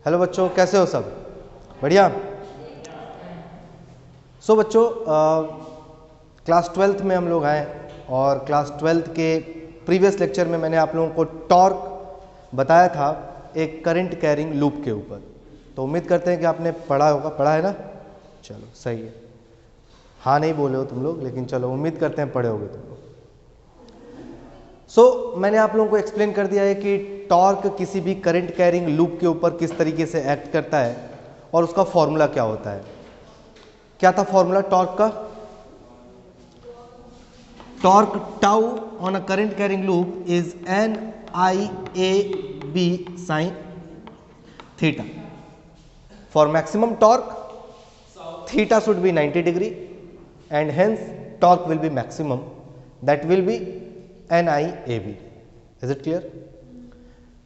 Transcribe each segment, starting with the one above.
Hello बच्चों, कैसे हो सब? बढ़िया। बच्चों, क्लास 12th में हम लोग आए और क्लास 12th के प्रीवियस लेक्चर में मैंने आप लोगों को टॉर्क बताया था एक करंट कैरिंग लूप के ऊपर। तो उम्मीद करते हैं कि आपने पढ़ा होगा। पढ़ा है ना? चलो सही है। हाँ नहीं बोले हो तुम लोग, लेकिन चलो उम्मीद करते हैं पढ़े होगे तुम लोग। मैंने आप लोगों को एक्सप्लेन कर दिया है कि टॉर्क किसी भी करंट कैरिंग लूप के ऊपर किस तरीके से एक्ट करता है और उसका फॉर्मूला क्या होता है। क्या था फॉर्मूला टॉर्क का? Torque tau on a current carrying loop is N I A B sine theta. For maximum torque theta should be 90 degree and hence torque will be maximum, that will be NIAB. Is it clear?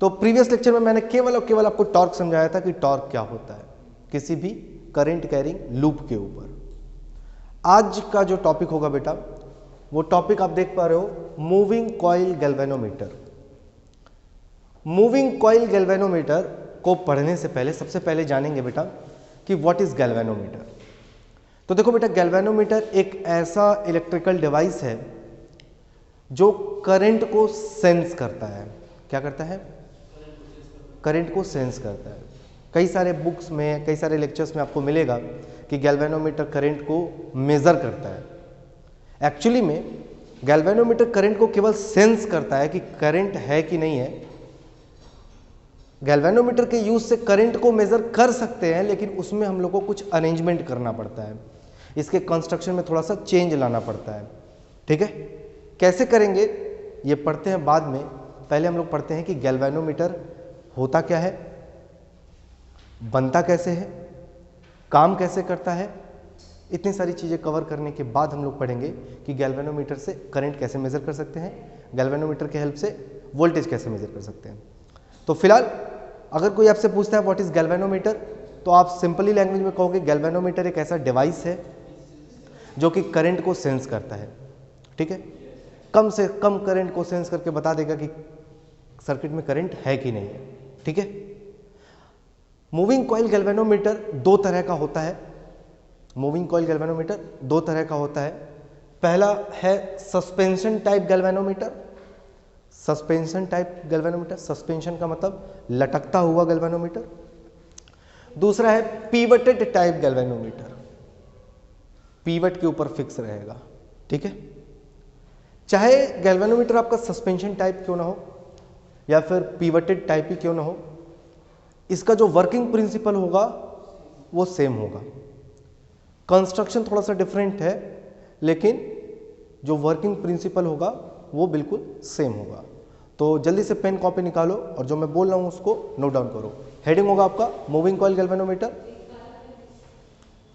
तो previous lecture में मैंने केवल और केवल आपको torque समझाया था कि टॉर्क क्या होता है किसी भी करंट कैरिंग लूप के ऊपर। आज का जो टॉपिक होगा बेटा, वो टॉपिक आप देख पा रहे हो, moving coil galvanometer. Moving coil galvanometer को पढ़ने से पहले सबसे पहले जानेंगे बेटा कि व्हाट इज गैल्वेनोमीटर। तो देखो बेटा, गैल्वेनोमीटर एक ऐसा इलेक्ट्रिकल डिवाइस है जो करंट को सेंस करता है। क्या करता है? करंट को सेंस करता है। कई सारे बुक्स में, कई सारे लेक्चर्स में आपको मिलेगा कि गैल्वेनोमीटर करंट को मेजर करता है। एक्चुअली में गैल्वेनोमीटर करंट को केवल सेंस करता है कि करंट है कि नहीं है। गैल्वेनोमीटर के यूज से करंट को मेजर कर सकते हैं, लेकिन उसमें हम लोग को कुछ अरेंजमेंट करना पड़ता है, इसके कंस्ट्रक्शन में थोड़ा सा चेंज लाना पड़ता है। ठीक है, कैसे करेंगे ये पढ़ते हैं बाद में। पहले हम लोग पढ़ते हैं कि गैल्वेनोमीटर होता क्या है, बनता कैसे है, काम कैसे करता है। इतनी सारी चीज़ें कवर करने के बाद हम लोग पढ़ेंगे कि गैल्वेनोमीटर से करंट कैसे मेजर कर सकते हैं, गैल्वेनोमीटर के हेल्प से वोल्टेज कैसे मेजर कर सकते हैं। तो फिलहाल अगर कोई आपसे पूछता है व्हाट इज गैल्वेनोमीटर, तो आप सिंपली लैंग्वेज में कहोगे गैल्वेनोमीटर एक ऐसा डिवाइस है जो कि करंट को सेंस करता है। ठीक है, कम से कम करंट को सेंस करके बता देगा कि सर्किट में करंट है कि नहीं है। ठीक है, मूविंग कॉइल गैल्वेनोमीटर दो तरह का होता है। मूविंग कॉइल गैल्वेनोमीटर दो तरह का होता है। पहला है suspension type galvanometer. Suspension type galvanometer, suspension का मतलब लटकता हुआ गैल्वेनोमीटर। दूसरा है पीवटेड टाइप गैल्वेनोमीटर, पीवट के ऊपर फिक्स रहेगा। ठीक है, चाहे गैल्वेनोमीटर आपका सस्पेंशन टाइप क्यों ना हो या फिर पीवटेड टाइप ही क्यों ना हो, इसका जो वर्किंग प्रिंसिपल होगा वो सेम होगा। कंस्ट्रक्शन थोड़ा सा डिफरेंट है, लेकिन जो वर्किंग प्रिंसिपल होगा वो बिल्कुल सेम होगा। तो जल्दी से पेन कॉपी निकालो और जो मैं बोल रहा हूं उसको नोट डाउन करो। हेडिंग होगा आपका moving coil galvanometer.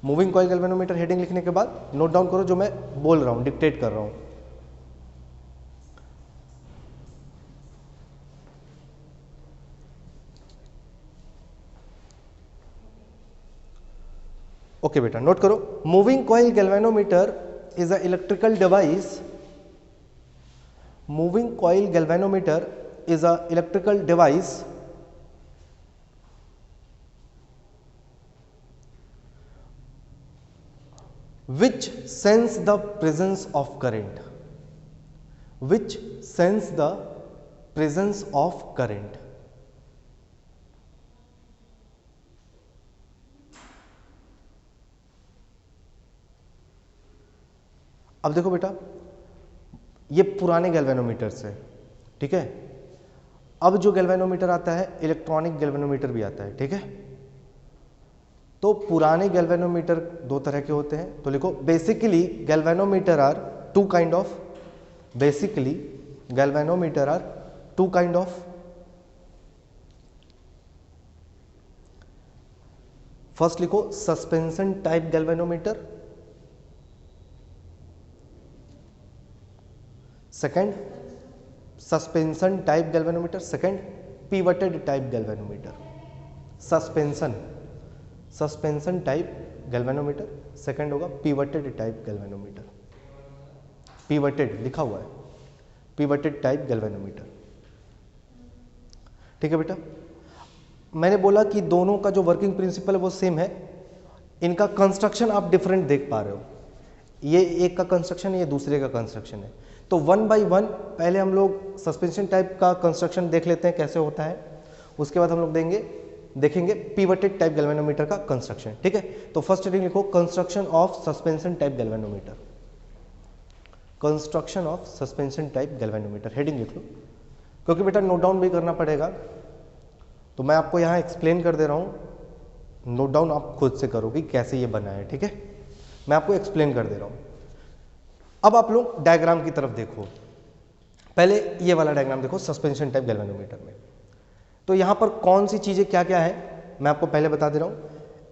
Moving coil galvanometer heading लिखने के बाद नोट डाउन करो जो मैं बोल रहा हूं, डिक्टेट कर रहा हूं। ओके बेटा, नोट करो। Moving coil galvanometer is a electrical device. Moving coil galvanometer is a electrical device which sense the presence of current, which sense the presence of current। अब देखो बेटा, ये पुराने गैल्वेनोमीटर्स है। ठीक है, अब जो गैल्वेनोमीटर आता है इलेक्ट्रॉनिक गैल्वेनोमीटर भी आता है। ठीक है, तो पुराने गैल्वेनोमीटर दो तरह के होते हैं। तो लिखो, basically galvanometer are two kind of, basically galvanometer are two kind of. First लिखो suspension type galvanometer, second suspension type galvanometer, second pivoted type galvanometer. Suspension, suspension type galvanometer, second होगा पिवटेड टाइप गैल्वेनोमीटर। पिवटेड लिखा हुआ है, pivoted type galvanometer. ठीक है बेटा, मैंने बोला कि दोनों का जो वर्किंग प्रिंसिपल है वो सेम है, इनका कंस्ट्रक्शन आप डिफरेंट देख पा रहे हो, ये एक का कंस्ट्रक्शन है, ये दूसरे का कंस्ट्रक्शन है। तो 1 बाई 1 पहले हम लोग सस्पेंशन टाइप का कंस्ट्रक्शन देख लेते हैं कैसे होता है, उसके बाद हम लोग देखेंगे पिवटेड टाइप गैल्वेनोमीटर का कंस्ट्रक्शन। ठीक है, तो फर्स्ट हेडिंग लिखो construction of suspension type galvanometer, construction of suspension type galvanometer heading लिख लो, क्योंकि बेटा नोट डाउन भी करना पड़ेगा, तो मैं आपको यहाँ एक्सप्लेन कर दे रहा हूँ, नोट डाउन आप खुद से करो कि कैसे ये बना है। ठीक है, मैं आपको एक्सप्लेन कर दे रहा हूँ। अब आप लोग डायग्राम की तरफ देखो, पहले ये वाला डायग्राम देखो सस्पेंशन टाइप गैल्वेनोमीटर में। तो यहाँ पर कौन सी चीज़ें क्या क्या है मैं आपको पहले बता दे रहा हूँ।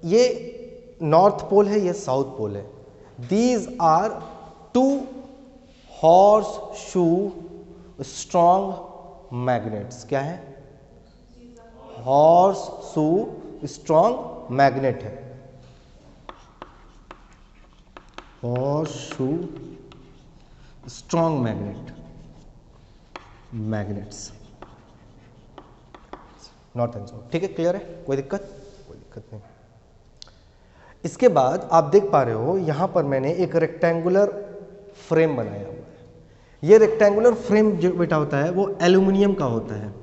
ये नॉर्थ पोल है, ये साउथ पोल है। These are 2 horseshoe strong magnets. क्या है? हॉर्स शू स्ट्रॉन्ग मैग्नेट है, horseshoe strong magnets north and south. ठीक है, क्लियर है? कोई दिक्कत नहीं। इसके बाद आप देख पा रहे हो यहां पर मैंने एक रेक्टेंगुलर फ्रेम बनाया हुआ है। ये रेक्टेंगुलर फ्रेम जो बेटा होता है वो एल्यूमिनियम का होता है।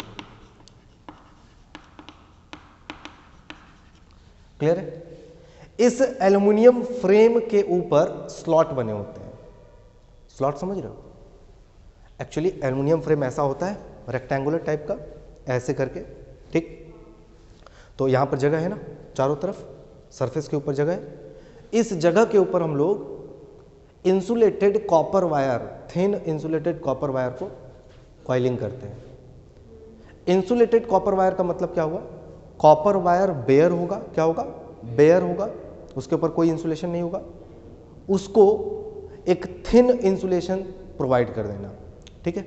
क्लियर है? इस एल्यूमिनियम फ्रेम के ऊपर स्लॉट बने होते हैं। स्लॉट समझ रहे हो? एक्चुअली एल्यूमिनियम फ्रेम ऐसा होता है रेक्टेंगुलर टाइप का, ऐसे करके। ठीक, तो यहां पर जगह है ना, चारों तरफ सरफेस के ऊपर जगह है। इस जगह के ऊपर हम लोग insulated copper wire, thin insulated copper wire को कॉइलिंग करते हैं। इंसुलेटेड कॉपर वायर का मतलब क्या हुआ? कॉपर वायर बेयर होगा, क्या होगा? बेयर होगा, उसके ऊपर कोई इंसुलेशन नहीं होगा, उसको एक थिन इंसुलेशन प्रोवाइड कर देना। ठीक है,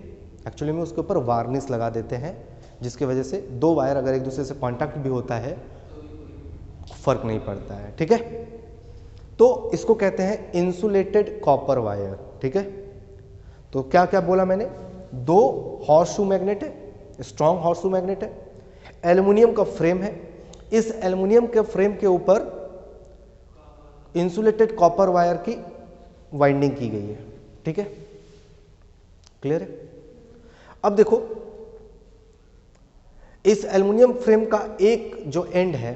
एक्चुअली में उसके ऊपर वार्निश लगा देते हैं, जिसकी वजह से 2 वायर अगर एक दूसरे से कांटेक्ट भी होता है फर्क नहीं पड़ता है। ठीक है, तो इसको कहते हैं इंसुलेटेड कॉपर वायर। ठीक है, तो क्या क्या बोला मैंने? 2 हॉर्स शू मैग्नेट है, स्ट्रॉन्ग हॉर्स शू मैग्नेट है, एल्यूमिनियम का फ्रेम है, इस एल्यूमिनियम के फ्रेम के ऊपर इंसुलेटेड कॉपर वायर की वाइंडिंग की गई है। ठीक है, क्लियर है? अब देखो इस एल्युमिनियम फ्रेम का एक जो एंड है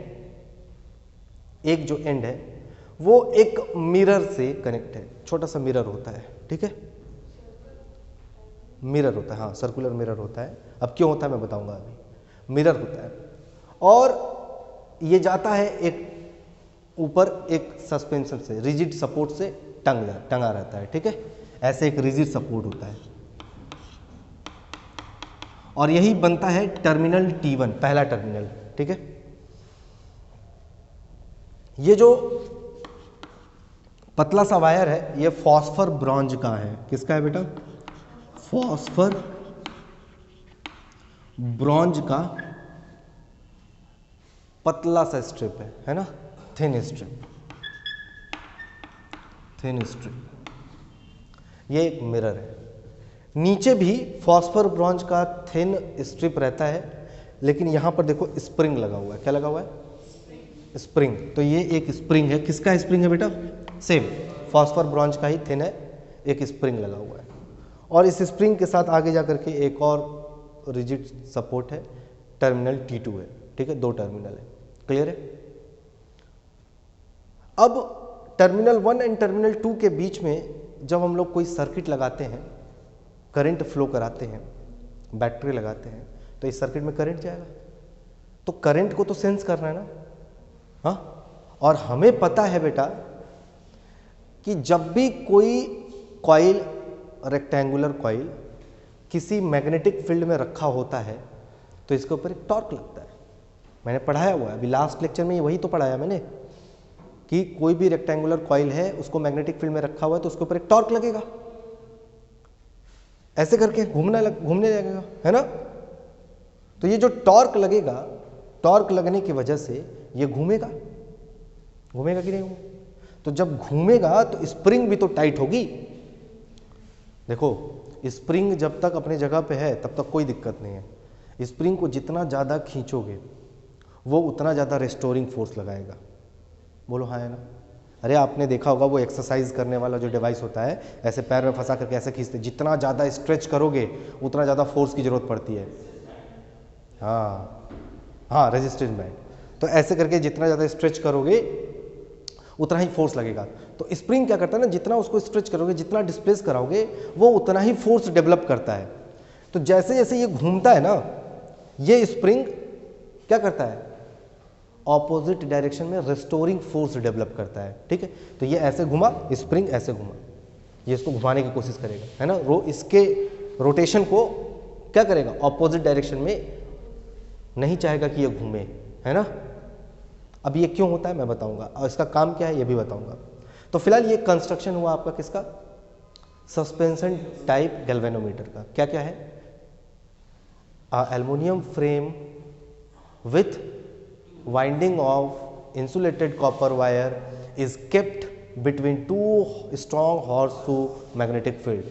वो एक मिरर से कनेक्ट है, छोटा सा मिरर होता है। ठीक है, मिरर होता है, हाँ सर्कुलर मिरर होता है। अब क्यों होता है मैं बताऊंगा अभी। मिरर होता है और ये जाता है एक ऊपर एक सस्पेंशन से, रिजिड सपोर्ट से टंगा रहता है। ठीक है, ऐसे एक रिजिड सपोर्ट होता है और यही बनता है टर्मिनल T1, पहला टर्मिनल। ठीक है, ये जो पतला सा वायर है ये फॉस्फर ब्रॉन्ज का है। किसका है बेटा? फॉस्फर ब्रॉन्ज का पतला सा स्ट्रिप है ना, थिन स्ट्रिप। ये एक मिरर है। नीचे भी फॉस्फर ब्रॉन्ज का थिन स्ट्रिप रहता है, लेकिन यहां पर देखो स्प्रिंग लगा हुआ है। क्या लगा हुआ है? स्प्रिंग। तो ये एक स्प्रिंग है। किसका स्प्रिंग है बेटा? सेम फॉस्फर ब्रॉन्ज का ही थिन है, एक स्प्रिंग लगा हुआ है। और इस स्प्रिंग के साथ आगे जाकर के एक और रिजिड सपोर्ट है, टर्मिनल T2 है। ठीक है, 2 टर्मिनल है। क्लियर है? अब टर्मिनल 1 एंड टर्मिनल 2 के बीच में जब हम लोग कोई सर्किट लगाते हैं, करंट फ्लो कराते हैं, बैटरी लगाते हैं, तो इस सर्किट में करंट जाएगा। तो करंट को तो सेंस करना है ना, हाँ। और हमें पता है बेटा कि जब भी कोई कॉइल, रेक्टेंगुलर कॉइल किसी मैग्नेटिक फील्ड में रखा होता है तो इसके ऊपर एक टॉर्क लगता है। मैंने पढ़ाया हुआ है, अभी लास्ट लेक्चर में वही तो पढ़ाया मैंने कि कोई भी रेक्टेंगुलर कॉइल है, उसको मैग्नेटिक फील्ड में रखा हुआ है तो उसके ऊपर एक टॉर्क लगेगा, ऐसे करके घूमने लगेगा, है ना। तो ये जो टॉर्क लगेगा, टॉर्क लगने की वजह से ये घूमेगा कि नहीं घूमेगा? तो जब घूमेगा तो स्प्रिंग भी तो टाइट होगी। देखो स्प्रिंग जब तक अपने जगह पे है तब तक कोई दिक्कत नहीं है। स्प्रिंग को जितना ज़्यादा खींचोगे वो उतना ज़्यादा रेस्टोरिंग फोर्स लगाएगा। बोलो हाँ है ना। अरे आपने देखा होगा वो एक्सरसाइज करने वाला जो डिवाइस होता है, ऐसे पैर में फंसा करके ऐसे खींचते, जितना ज़्यादा स्ट्रेच करोगे उतना ज़्यादा फोर्स की ज़रूरत पड़ती है। हाँ हाँ, रेजिस्टेंस बैंड। तो ऐसे करके जितना ज़्यादा स्ट्रेच करोगे उतना ही फोर्स लगेगा। तो स्प्रिंग क्या करता है ना, जितना उसको स्ट्रेच करोगे, जितना डिस्प्लेस कराओगे, वो उतना ही फोर्स डेवलप करता है। तो जैसे जैसे ये घूमता है ना, ये स्प्रिंग क्या करता है, ऑपोजिट डायरेक्शन में रेस्टोरिंग फोर्स डेवलप करता है। ठीक है, तो ये ऐसे घुमा, स्प्रिंग ऐसे घुमा, ये इसको घुमाने की कोशिश करेगा, है ना। इसके रोटेशन को क्या करेगा, ऑपोजिट डायरेक्शन में, नहीं चाहेगा कि ये घूमे, है ना। अब ये क्यों होता है मैं बताऊंगा, और इसका काम क्या है ये भी बताऊंगा। तो फिलहाल ये कंस्ट्रक्शन हुआ आपका किसका, सस्पेंशन टाइप गैल्वेनोमीटर का। क्या क्या है, aluminium frame with winding of insulated copper wire is kept between two strong horseshoe magnetic field.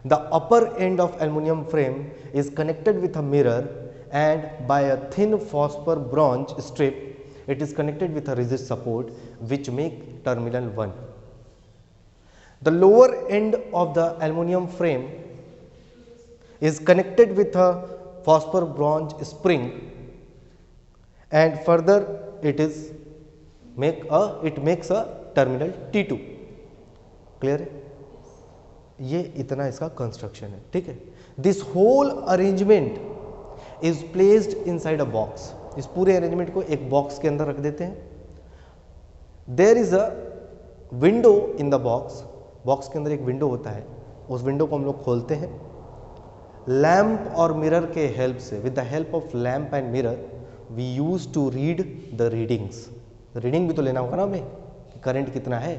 The upper end of aluminum frame is connected with a mirror, and by a thin phosphor bronze strip it is connected with a rigid support which make terminal 1. The lower end of the aluminum frame is connected with a phosphor bronze spring, and further it makes a terminal T2. Clear है, ये इतना इसका construction है। ठीक है, this whole arrangement is placed inside a box. इस पूरे arrangement को एक बॉक्स के अंदर रख देते हैं। There is a window in the box, box के अंदर एक विंडो होता है, उस विंडो को हम लोग खोलते हैं। लैंप और मिरर के हेल्प से, with the help of lamp and mirror we use to read the readings. Reading भी तो लेना होगा ना हमें कि करंट कितना है,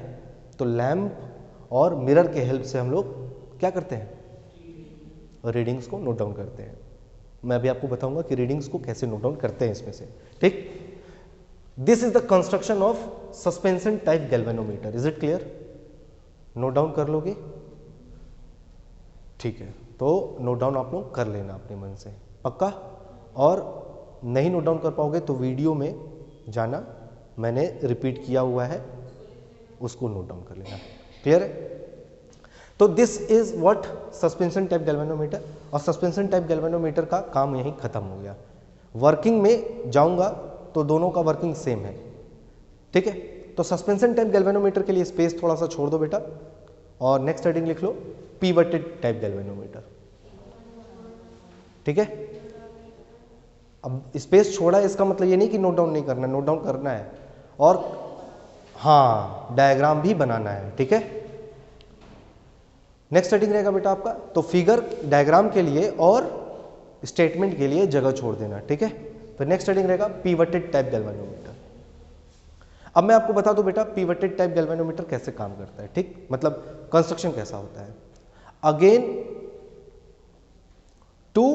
तो लैंप और मिरर के हेल्प से हम लोग क्या करते हैं, रीडिंग्स को नोट डाउन करते हैं। मैं अभी आपको बताऊंगा कि रीडिंग्स को कैसे नोट डाउन करते हैं इसमें से। ठीक, this is the construction of suspension type galvanometer. Is it clear, note down कर लोगे, ठीक है। तो नोट डाउन आप लोग कर लेना अपने मन से, पक्का। और नहीं नोट डाउन कर पाओगे तो वीडियो में जाना, मैंने रिपीट किया हुआ है, उसको नोट डाउन कर लेना। क्लियर है। तो this is what suspension type galvanometer. और सस्पेंशन टाइप गैल्वेनोमीटर का काम यहीं खत्म हो गया। वर्किंग में जाऊंगा तो दोनों का वर्किंग सेम है। ठीक है, तो सस्पेंशन टाइप गैल्वेनोमीटर के लिए स्पेस थोड़ा सा छोड़ दो बेटा, और नेक्स्ट हेडिंग लिख लो, पिवटेड टाइप गैल्वेनोमीटर। ठीक है, अब स्पेस छोड़ा है, इसका मतलब ये नहीं कि नोट डाउन नहीं करना, नोट डाउन करना है, और हाँ डायग्राम भी बनाना है। ठीक है, नेक्स्ट हेडिंग रहेगा बेटा आपका, तो फिगर डायग्राम के लिए और स्टेटमेंट के लिए जगह छोड़ देना। ठीक है, तो नेक्स्ट हेडिंग रहेगा पिवटेड टाइप गैल्वेनोमीटर। अब मैं आपको बता दूं बेटा पिवटेड टाइप गैल्वेनोमीटर कैसे काम करता है। ठीक, मतलब कंस्ट्रक्शन कैसा होता है। Again two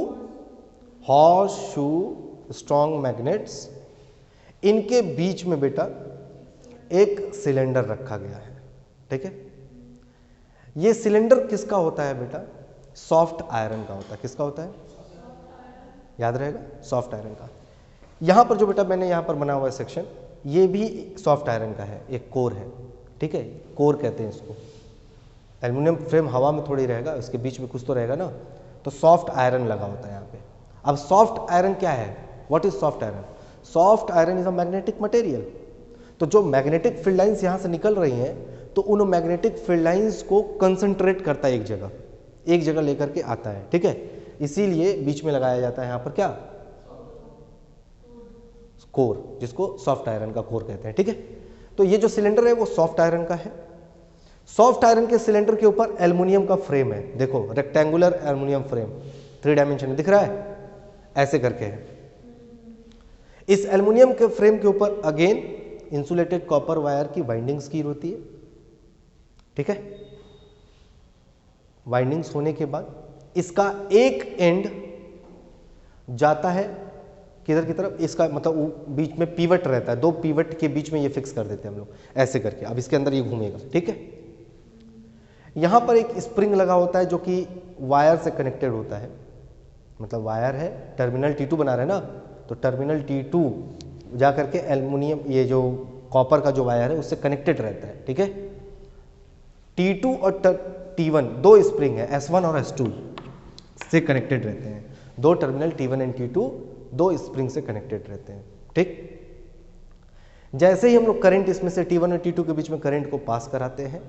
horseshoe strong magnets, इनके बीच में बेटा एक सिलेंडर रखा गया है। ठीक है, ये सिलेंडर किसका होता है बेटा, सॉफ्ट आयरन का होता है। किसका होता है, याद रहेगा, सॉफ्ट आयरन का। यहां पर जो बेटा मैंने यहां पर बना हुआ है सेक्शन, ये भी सॉफ्ट आयरन का है, एक कोर है। ठीक है, कोर कहते हैं इसको। एल्युमिनियम फ्रेम हवा में थोड़ी रहेगा, इसके बीच में कुछ तो रहेगा ना, तो सॉफ्ट आयरन लगा होता है यहाँ पे। अब सॉफ्ट आयरन क्या है, what is soft iron, soft iron is a magnetic material. तो जो मैग्नेटिक फील्ड लाइंस यहाँ से निकल रही हैं, तो उन मैग्नेटिक फील्ड लाइंस को कंसंट्रेट करता है एक जगह लेकर के आता है। ठीक है, इसीलिए बीच में लगाया जाता है यहाँ पर क्या, कोर, जिसको सॉफ्ट आयरन का कोर कहते हैं। ठीक है, तो ये जो सिलेंडर है वो सॉफ्ट आयरन का है। सॉफ्ट आयरन के सिलेंडर के ऊपर एल्युमिनियम का फ्रेम है। देखो रेक्टेंगुलर एल्युमिनियम फ्रेम, 3 डायमेंशन में दिख रहा है, ऐसे करके है। इस एल्युमिनियम के फ्रेम के ऊपर अगेन इंसुलेटेड कॉपर वायर की वाइंडिंग्स की होती है। ठीक है, वाइंडिंग्स होने के बाद इसका एक एंड जाता है किधर की तरफ, इसका मतलब बीच में पीवट रहता है, 2 पीवट के बीच में ये फिक्स कर देते हैं हम लोग ऐसे करके। अब इसके अंदर ये घूमेगा। ठीक है, यहां पर एक स्प्रिंग लगा होता है जो कि वायर से कनेक्टेड होता है, मतलब वायर है, टर्मिनल T2 बना रहे हैं ना, तो टर्मिनल T2 जा करके एल्युमिनियम, ये जो कॉपर का जो वायर है उससे कनेक्टेड रहता है, ठीक है। T2 और T1 दो स्प्रिंग है, S1 और S2 से कनेक्टेड रहते हैं। दो टर्मिनल T1 एंड T2 दो स्प्रिंग से कनेक्टेड रहते हैं, ठीक। जैसे ही हम लोग करंट इसमें से T1 और T2 के बीच में करंट को पास कराते हैं,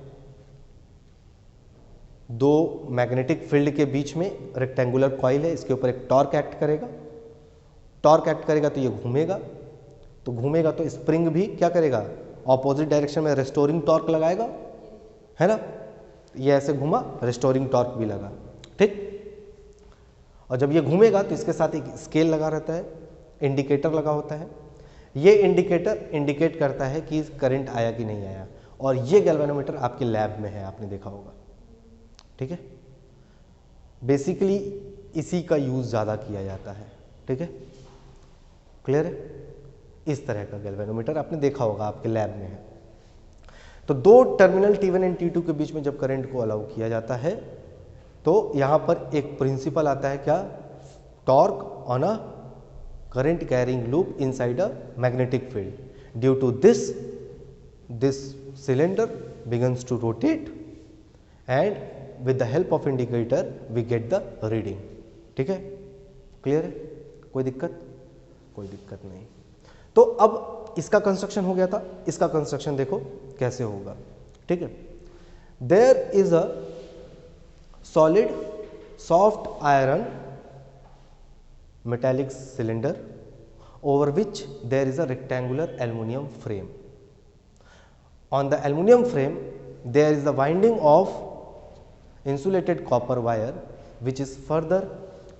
दो मैग्नेटिक फील्ड के बीच में रेक्टेंगुलर कॉइल है, इसके ऊपर एक टॉर्क एक्ट करेगा। टॉर्क एक्ट करेगा तो ये घूमेगा, तो घूमेगा तो स्प्रिंग भी क्या करेगा, ऑपोजिट डायरेक्शन में रेस्टोरिंग टॉर्क लगाएगा, है ना। ये ऐसे घूमा, रेस्टोरिंग टॉर्क भी लगा, ठीक। और जब ये घूमेगा तो इसके साथ एक स्केल लगा रहता है, इंडिकेटर लगा होता है। ये इंडिकेटर इंडिकेट करता है कि करंट आया कि नहीं आया। और ये गैल्वेनोमीटर आपके लैब में है, आपने देखा होगा, ठीक है। बेसिकली इसी का यूज ज़्यादा किया जाता है, ठीक है, क्लियर है। इस तरह का गैल्वेनोमीटर आपने देखा होगा, आपके लैब में है। तो दो टर्मिनल T1 एंड T2 के बीच में जब करंट को अलाउ किया जाता है तो यहाँ पर एक प्रिंसिपल आता है, क्या, torque on a current carrying loop inside a magnetic field. Due to this cylinder begins to rotate and with the help of indicator we get the reading, ठीक है, क्लियर है। कोई दिक्कत? कोई दिक्कत नहीं। तो अब इसका कंस्ट्रक्शन हो गया था, इसका कंस्ट्रक्शन देखो कैसे होगा, ठीक है। There is a solid soft iron metallic cylinder over which there is a rectangular aluminum frame. On the aluminum frame there is the winding of insulated copper wire which is further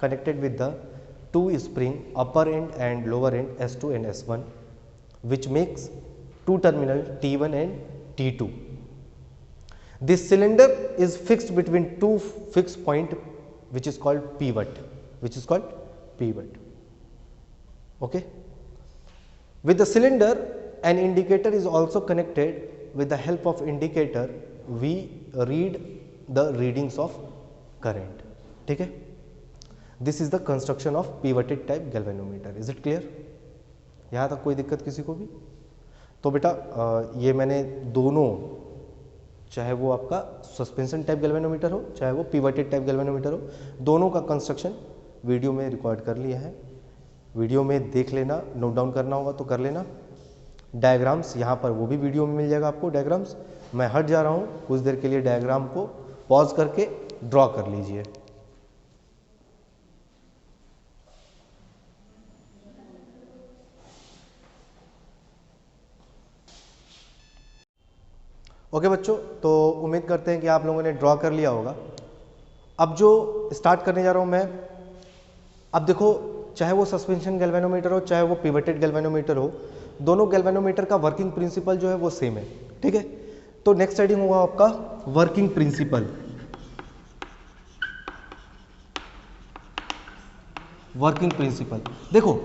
connected with the two spring upper end and lower end S2 and S1 which makes two terminal T1 and T2. This cylinder is fixed between two fixed point which is called pivot, okay. With the cylinder an indicator is also connected. With the help of indicator we read the readings of current, ठीक है। This is the construction of pivoted type galvanometer. Is it clear? यहाँ तक कोई दिक्कत किसी को भी? तो बेटा ये मैंने दोनों, चाहे वो आपका सस्पेंशन टाइप गैल्वेनोमीटर हो चाहे वो पिवटेड टाइप गैल्वेनोमीटर हो, दोनों का कंस्ट्रक्शन वीडियो में रिकॉर्ड कर लिया है। वीडियो में देख लेना, नोट डाउन करना होगा तो कर लेना। डायग्राम्स यहाँ पर वो भी वीडियो में मिल जाएगा आपको डायग्राम्स। मैं हट जा रहा हूँ कुछ देर के लिए, डायग्राम को पॉज करके ड्रॉ कर लीजिए। ओके बच्चों, तो उम्मीद करते हैं कि आप लोगों ने ड्रॉ कर लिया होगा। अब जो स्टार्ट करने जा रहा हूँ मैं, अब देखो चाहे वो सस्पेंशन गैल्वेनोमीटर हो चाहे वो पिवटेड गैल्वेनोमीटर हो, दोनों गैल्वेनोमीटर का वर्किंग प्रिंसिपल जो है वो सेम है, ठीक है। तो नेक्स्ट हेडिंग होगा आपका वर्किंग प्रिंसिपल। वर्किंग प्रिंसिपल देखो,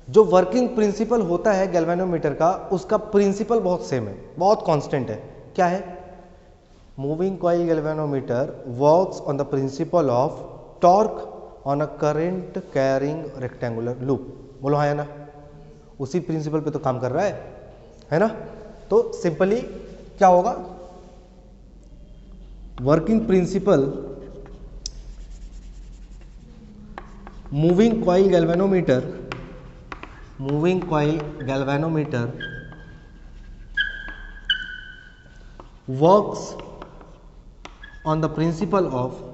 जो वर्किंग प्रिंसिपल होता है गैल्वेनोमीटर का, उसका प्रिंसिपल बहुत सेम है, बहुत कांस्टेंट है। क्या है? Moving coil galvanometer works on the principle of torque on a current carrying rectangular loop. बोलो हाँ या ना? उसी प्रिंसिपल पे तो काम कर रहा है ना। तो सिंपली क्या होगा, working principle moving coil galvanometer works on the principle of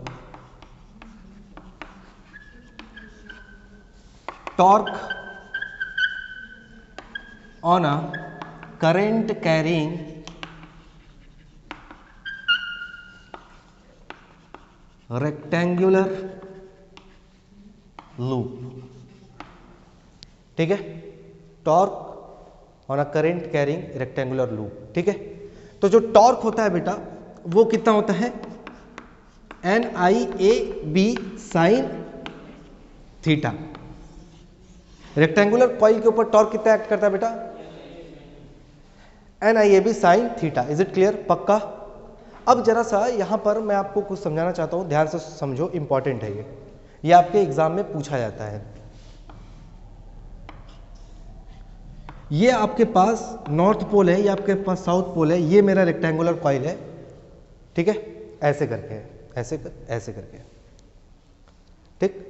torque on a current carrying rectangular loop, ठीक है। Torque on a current carrying rectangular loop, ठीक है। तो जो टॉर्क होता है बेटा वो कितना होता है, NIAB sine theta. Rectangular coil के ऊपर टॉर्क कितना एक्ट करता है बेटा, NIAB sine theta. Is it clear? पक्का। अब जरा सा यहां पर मैं आपको कुछ समझाना चाहता हूं, ध्यान से समझो, इंपॉर्टेंट है ये आपके एग्जाम में पूछा जाता है। ये आपके पास नॉर्थ पोल है, ये आपके पास साउथ पोल है, ये मेरा रेक्टेंगुलर कॉइल है, ठीक है, ऐसे करके, ऐसे करके, ठीक।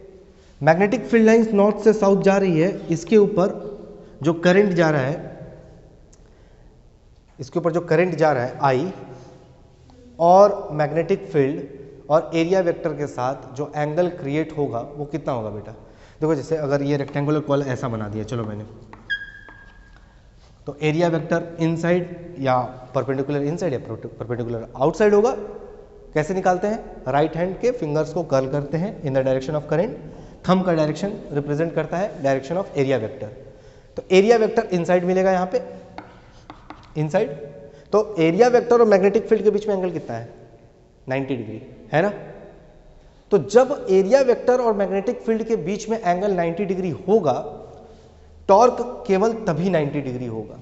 मैग्नेटिक फील्ड लाइंस नॉर्थ से साउथ जा रही है, इसके ऊपर जो करंट जा रहा है, इसके ऊपर जो करंट जा रहा है आई, और मैग्नेटिक फील्ड और एरिया वेक्टर के साथ जो एंगल क्रिएट होगा वो कितना होगा बेटा। देखो जैसे अगर ये रेक्टेंगुलर कॉइल ऐसा बना दिया, चलो मैंने, तो एरिया वेक्टर इनसाइड या परपेंडिकुलर इनसाइड या परपेंडिकुलर आउटसाइड होगा। कैसे निकालते हैं, राइट हैंड के फिंगर्स को कर्ल करते हैं in the direction of current, thumb का डायरेक्शन रिप्रेजेंट करता है डायरेक्शन ऑफ एरिया वेक्टर, तो एरिया वेक्टर इनसाइड मिलेगा यहाँ पे, इनसाइड। तो एरिया वेक्टर और मैग्नेटिक फील्ड के बीच में एंगल कितना है, 90 डिग्री है ना। तो जब एरिया वेक्टर और मैग्नेटिक फील्ड के बीच में एंगल 90 डिग्री होगा, टॉर्क केवल तभी 90 डिग्री होगा,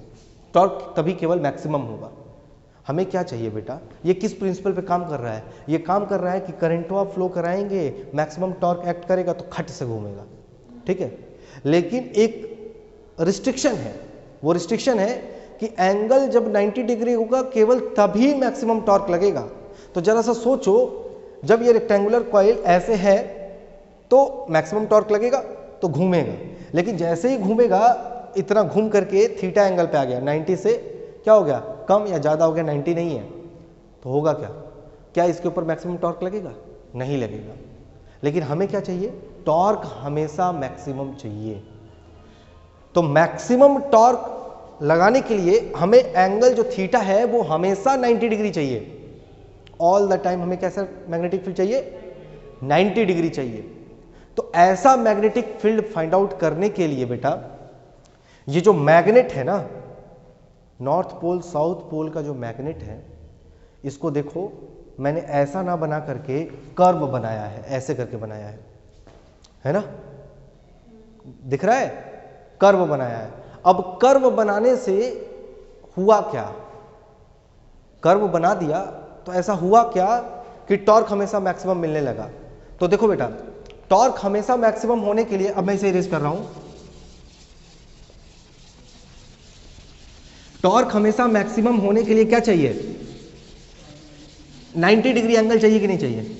टॉर्क तभी केवल मैक्सिमम होगा। हमें क्या चाहिए बेटा, ये किस प्रिंसिपल पे काम कर रहा है, ये काम कर रहा है कि करंटवा फ्लो कराएंगे, मैक्सिमम टॉर्क एक्ट करेगा तो खट से घूमेगा, ठीक है। लेकिन एक रिस्ट्रिक्शन है, वो रिस्ट्रिक्शन है कि एंगल जब 90 डिग्री होगा केवल तभी मैक्सिमम टॉर्क लगेगा। तो जरा सा सोचो, जब ये रेक्टेंगुलर कॉइल ऐसे है तो मैक्सिमम टॉर्क लगेगा तो घूमेगा, लेकिन जैसे ही घूमेगा इतना घूम करके थीटा एंगल पे आ गया, 90 से क्या हो गया, कम या ज़्यादा हो गया, 90 नहीं है, तो होगा क्या, क्या इसके ऊपर मैक्सिमम टॉर्क लगेगा, नहीं लगेगा। लेकिन हमें क्या चाहिए, टॉर्क हमेशा मैक्सिमम चाहिए। तो मैक्सिमम टॉर्क लगाने के लिए हमें एंगल जो थीटा है वो हमेशा 90 डिग्री चाहिए, ऑल द टाइम हमें कैसा मैग्नेटिक फील्ड चाहिए, 90 डिग्री चाहिए। तो ऐसा मैग्नेटिक फील्ड फाइंड आउट करने के लिए बेटा, ये जो मैग्नेट है ना, नॉर्थ पोल साउथ पोल का जो मैग्नेट है, इसको देखो मैंने ऐसा ना बना करके कर्व बनाया है, ऐसे करके बनाया है ना, दिख रहा है, कर्व बनाया है। अब कर्व बनाने से हुआ क्या, कर्व बना दिया तो ऐसा हुआ क्या कि टॉर्क हमेशा मैक्सिमम मिलने लगा। तो देखो बेटा, टॉर्क हमेशा मैक्सिमम होने के लिए, अब मैं इसे इरेज कर रहा हूं, टॉर्क हमेशा मैक्सिमम होने के लिए क्या चाहिए, 90 डिग्री एंगल चाहिए कि नहीं चाहिए,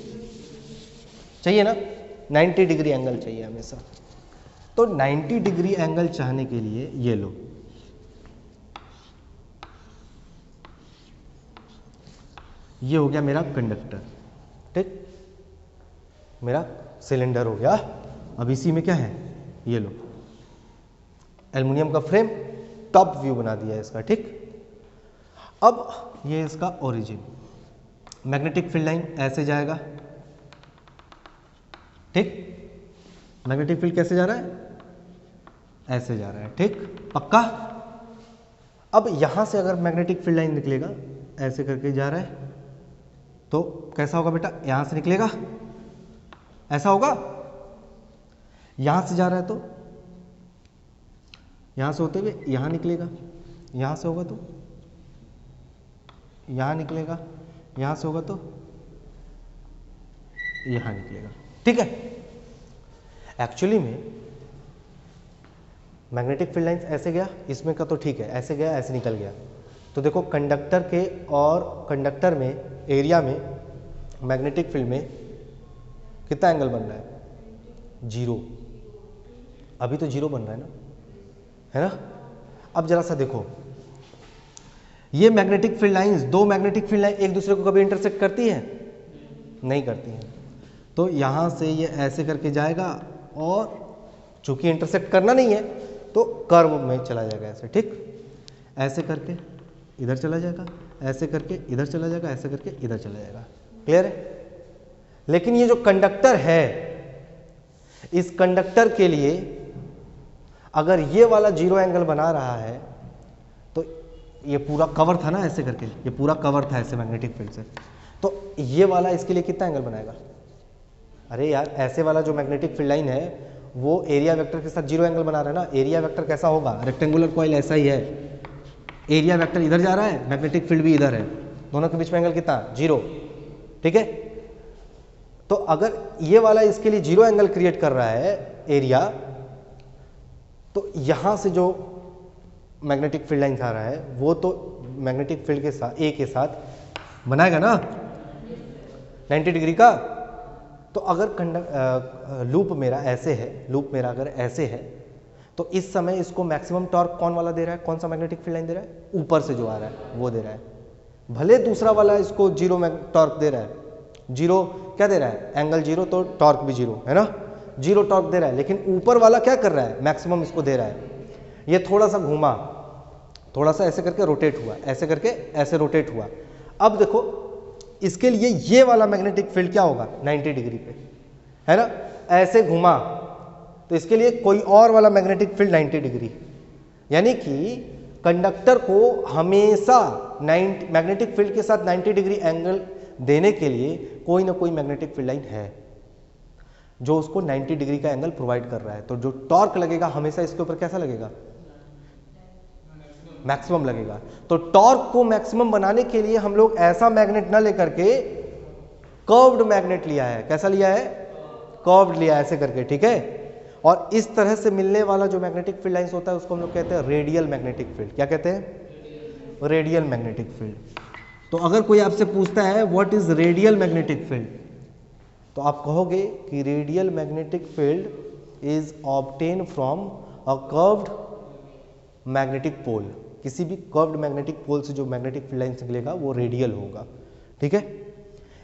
चाहिए ना, 90 डिग्री एंगल चाहिए हमेशा। तो 90 डिग्री एंगल चाहने के लिए ये लो, ये हो गया मेरा कंडक्टर, ठीक, मेरा सिलेंडर हो गया। अब इसी में क्या है, ये लो एल्युमिनियम का फ्रेम, टॉप व्यू बना दिया है इसका, ठीक। अब ये इसका ओरिजिन, मैग्नेटिक फील्ड लाइन ऐसे जाएगा, ठीक, मैग्नेटिक फील्ड कैसे जा रहा है, ऐसे जा रहा है, ठीक, पक्का। अब यहां से अगर मैग्नेटिक फील्ड लाइन निकलेगा, ऐसे करके जा रहा है, तो कैसा होगा बेटा, यहां से निकलेगा, ऐसा होगा, यहां से जा रहा है तो यहां से होते हुए यहां निकलेगा, यहां से होगा तो यहां निकलेगा, यहां से होगा तो यहां निकलेगा, ठीक है। एक्चुअली में मैग्नेटिक फील्ड लाइंस ऐसे गया, इसमें का तो ठीक है, ऐसे गया, ऐसे निकल गया। तो देखो कंडक्टर के और कंडक्टर में, एरिया में, मैग्नेटिक फील्ड में कितना एंगल बन रहा है, 0, अभी तो 0 बन रहा है ना, है ना। अब जरा सा देखो, ये मैग्नेटिक फील्ड लाइंस, दो मैग्नेटिक फील्ड लाइन एक दूसरे को कभी इंटरसेक्ट करती है, नहीं करती हैं। तो यहां से ये ऐसे करके जाएगा, और चूंकि इंटरसेक्ट करना नहीं है तो कर्व में चला जाएगा ऐसे, ठीक, ऐसे करके इधर चला जाएगा, ऐसे करके इधर चला जाएगा, ऐसे करके इधर चला जाएगा, क्लियर है। लेकिन ये जो कंडक्टर है, इस कंडक्टर के लिए अगर ये वाला 0 एंगल बना रहा है, तो ये पूरा कवर था ना ऐसे करके, ये पूरा कवर था ऐसे मैग्नेटिक फील्ड से, तो ये वाला इसके लिए कितना एंगल बनाएगा, अरे यार ऐसे वाला जो मैग्नेटिक फील्ड लाइन है वो एरिया वेक्टर के साथ 0 एंगल बना रहा है ना। एरिया वेक्टर कैसा होगा, रेक्टेंगुलर कॉइल ऐसा ही है, एरिया वेक्टर इधर जा रहा है, मैग्नेटिक फील्ड भी इधर है, दोनों के बीच में एंगल कितना, 0, ठीक है। तो अगर ये वाला इसके लिए 0 एंगल क्रिएट कर रहा है एरिया, तो यहां से जो मैग्नेटिक फील्ड लाइन्स आ रहा है वो तो मैग्नेटिक फील्ड के साथ ए के साथ बनाएगा ना 90 डिग्री का। तो अगर लूप मेरा ऐसे है, लूप मेरा अगर ऐसे है तो इस समय इसको मैक्सिमम टॉर्क कौन वाला दे रहा है, कौन सा मैग्नेटिक फील्ड लाइन दे रहा है, ऊपर से जो आ रहा है वो दे रहा है। भले दूसरा वाला इसको जीरो टॉर्क दे रहा है, जीरो क्या दे रहा है, एंगल जीरो तो टॉर्क भी जीरो है ना, जीरो टॉर्क दे रहा है, लेकिन ऊपर वाला क्या कर रहा है, मैक्सिमम इसको दे रहा है। ये थोड़ा सा घूमा, थोड़ा सा ऐसे करके रोटेट हुआ, ऐसे करके ऐसे रोटेट हुआ। अब देखो इसके लिए ये वाला मैग्नेटिक फील्ड क्या होगा, 90 डिग्री पे है ना, ऐसे घुमा तो इसके लिए कोई और वाला मैग्नेटिक फील्ड 90 डिग्री, यानी कि कंडक्टर को हमेशा मैग्नेटिक फील्ड के साथ 90 डिग्री एंगल देने के लिए कोई ना कोई मैग्नेटिक फील्ड लाइन है जो उसको 90 डिग्री का एंगल प्रोवाइड कर रहा है। तो जो टॉर्क लगेगा हमेशा इसके ऊपर कैसा लगेगा, मैक्सिमम लगेगा। तो टॉर्क को मैक्सिमम बनाने के लिए हम लोग ऐसा मैग्नेट ना लेकर के कर्व्ड मैग्नेट लिया है। कैसा लिया है, कर्व्ड लिया है ऐसे करके, ठीक है। और इस तरह से मिलने वाला जो मैग्नेटिक फील्ड लाइंस होता है उसको हम लोग कहते हैं रेडियल मैग्नेटिक फील्ड। क्या कहते हैं, रेडियल मैग्नेटिक फील्ड। तो अगर कोई आपसे पूछता है what is radial magnetic field, तो आप कहोगे कि radial magnetic field is obtain from a curved magnetic pole. किसी भी कर्व्ड मैग्नेटिक पोल से जो मैग्नेटिक फील्ड लाइंस निकलेगा वो रेडियल होगा, ठीक है।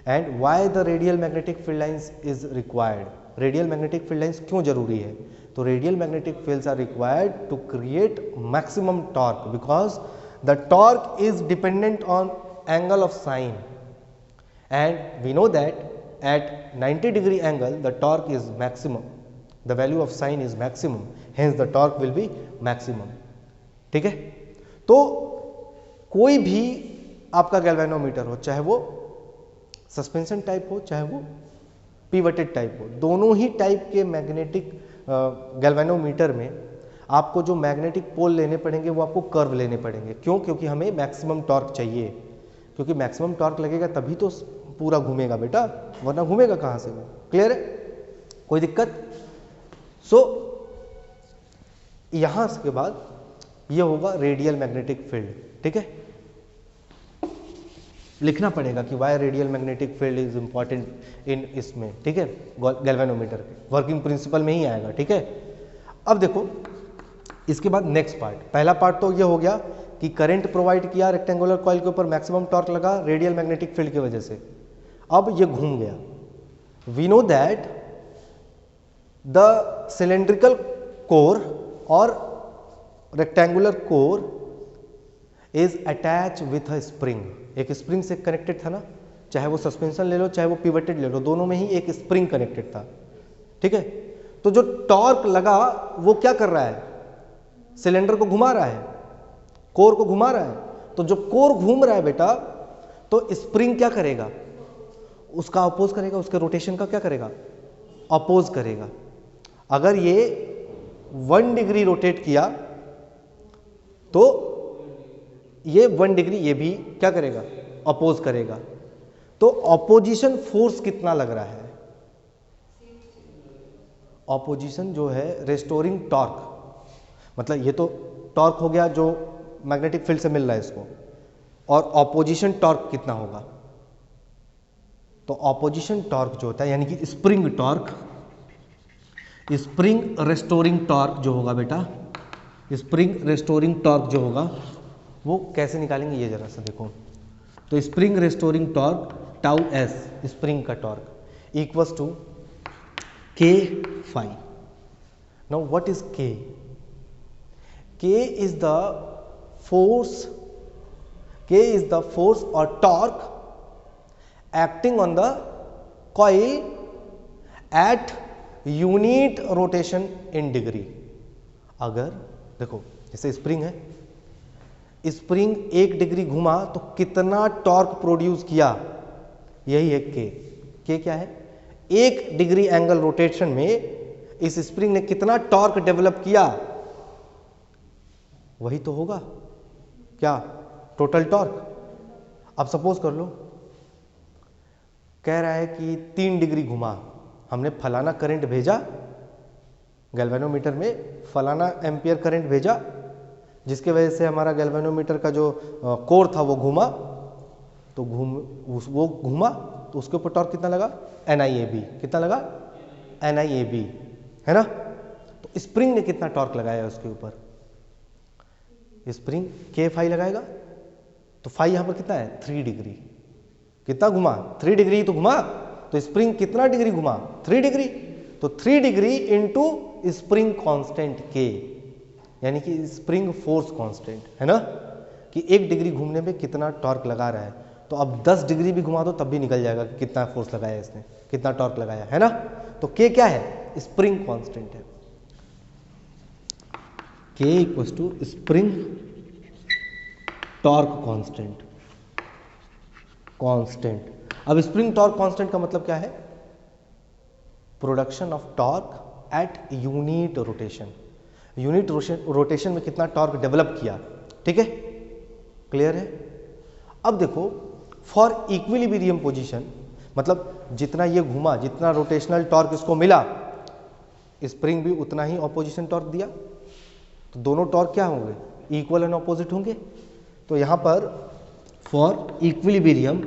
And why the radial magnetic field lines is required, radial magnetic field lines क्यों जरूरी है, तो radial magnetic fields are required to create maximum torque because the torque is dependent on angle of sine and we know that at 90 degree angle the torque is maximum, the value of sine is maximum, hence the torque will be maximum, ठीक है। तो कोई भी आपका galvanometer हो, चाहे वो suspension type हो चाहे वो पिवटेड टाइप हो, दोनों ही टाइप के मैग्नेटिक गैल्वेनोमीटर में आपको जो मैग्नेटिक पोल लेने पड़ेंगे वो आपको कर्व लेने पड़ेंगे। क्यों, क्योंकि हमें मैक्सिमम टॉर्क चाहिए, क्योंकि मैक्सिमम टॉर्क लगेगा तभी तो पूरा घूमेगा बेटा, वरना घूमेगा कहां से वो। क्लियर है, कोई दिक्कत। सो यहां के बाद ये होगा रेडियल मैग्नेटिक फील्ड, ठीक है। लिखना पड़ेगा कि why radial magnetic field is important in इसमें, ठीक है, गैल्वेनोमीटर के वर्किंग प्रिंसिपल में ही आएगा, ठीक है। अब देखो इसके बाद नेक्स्ट पार्ट, पहला पार्ट तो ये हो गया कि करंट प्रोवाइड किया रेक्टेंगुलर कॉइल के ऊपर, मैक्सिमम टॉर्क लगा रेडियल मैग्नेटिक फील्ड की वजह से। अब ये घूम गया। We know that the cylindrical core और rectangular core is attach with a spring, एक स्प्रिंग से कनेक्टेड था ना, चाहे वो सस्पेंशन ले लो चाहे वो पिवटेड ले लो, दोनों में ही एक स्प्रिंग कनेक्टेड था, ठीक है। तो जो टॉर्क लगा वो क्या कर रहा है, सिलेंडर को घुमा रहा है, कोर को घुमा रहा है। तो जो कोर घूम रहा है बेटा, तो स्प्रिंग क्या करेगा, उसका अपोज करेगा, उसके रोटेशन का क्या करेगा, अपोज करेगा। अगर ये 1 डिग्री रोटेट किया तो ये 1 डिग्री ये भी क्या करेगा, अपोज करेगा। तो अपोजिशन फोर्स कितना लग रहा है, अपोजिशन जो है रेस्टोरिंग टॉर्क, मतलब ये तो टॉर्क हो गया जो मैग्नेटिक फील्ड से मिल रहा है इसको, और अपोजिशन टॉर्क कितना होगा। तो अपोजिशन टॉर्क जो होता है यानी कि spring torque, spring restoring torque जो होगा बेटा, स्प्रिंग रेस्टोरिंग टॉर्क जो होगा वो कैसे निकालेंगे ये जरा सा देखो। तो spring restoring torque tau S, spring का टॉर्क इक्वल्स टू के फाई। नाउ व्हाट इज के, के इज द फोर्स, के इज द फोर्स और torque acting on the coil at unit rotation in degree। अगर देखो जैसे स्प्रिंग है, स्प्रिंग 1 डिग्री घुमा तो कितना टॉर्क प्रोड्यूस किया, यही है के। के क्या है, 1 डिग्री एंगल रोटेशन में इस स्प्रिंग ने कितना टॉर्क डेवलप किया, वही तो होगा क्या, टोटल टॉर्क। अब सपोज कर लो कह रहा है कि 3 डिग्री घुमा, हमने फलाना करंट भेजा गैल्वेनोमीटर में, फलाना एम्पियर करंट भेजा, जिसके वजह से हमारा गैल्वेनोमीटर का जो कोर था वो घूमा, तो वो घूमा तो उसके ऊपर टॉर्क कितना लगा, NIAB। कितना लगा, NIAB, है ना। तो स्प्रिंग ने कितना टॉर्क लगाया उसके ऊपर, स्प्रिंग K फाई लगाएगा, तो फाई यहां पर कितना है 3 डिग्री। कितना घुमा, 3 डिग्री तो घुमा, तो स्प्रिंग कितना डिग्री घुमा, 3 डिग्री। तो 3 degree into spring constant K, यानी कि स्प्रिंग फोर्स कांस्टेंट, है ना, कि 1 डिग्री घूमने में कितना टॉर्क लगा रहा है। तो अब 10 डिग्री भी घुमा दो तब भी निकल जाएगा कि कितना फोर्स लगाया इसने, कितना टॉर्क लगाया, है ना। तो K क्या है, स्प्रिंग कांस्टेंट है। K equals to spring torque constant, constant. अब स्प्रिंग टॉर्क कांस्टेंट का मतलब क्या है, production of torque at unit rotation. Unit rotation में कितना टॉर्क डेवलप किया, ठीक है, क्लियर है। अब देखो फॉर इक्विलिब्रियम पोजीशन, मतलब जितना ये घुमा, जितना रोटेशनल टॉर्क इसको मिला, स्प्रिंग भी उतना ही ऑपोजिशन टॉर्क दिया, तो दोनों टॉर्क क्या होंगे, इक्वल एंड ऑपोजिट होंगे। तो यहां पर for equilibrium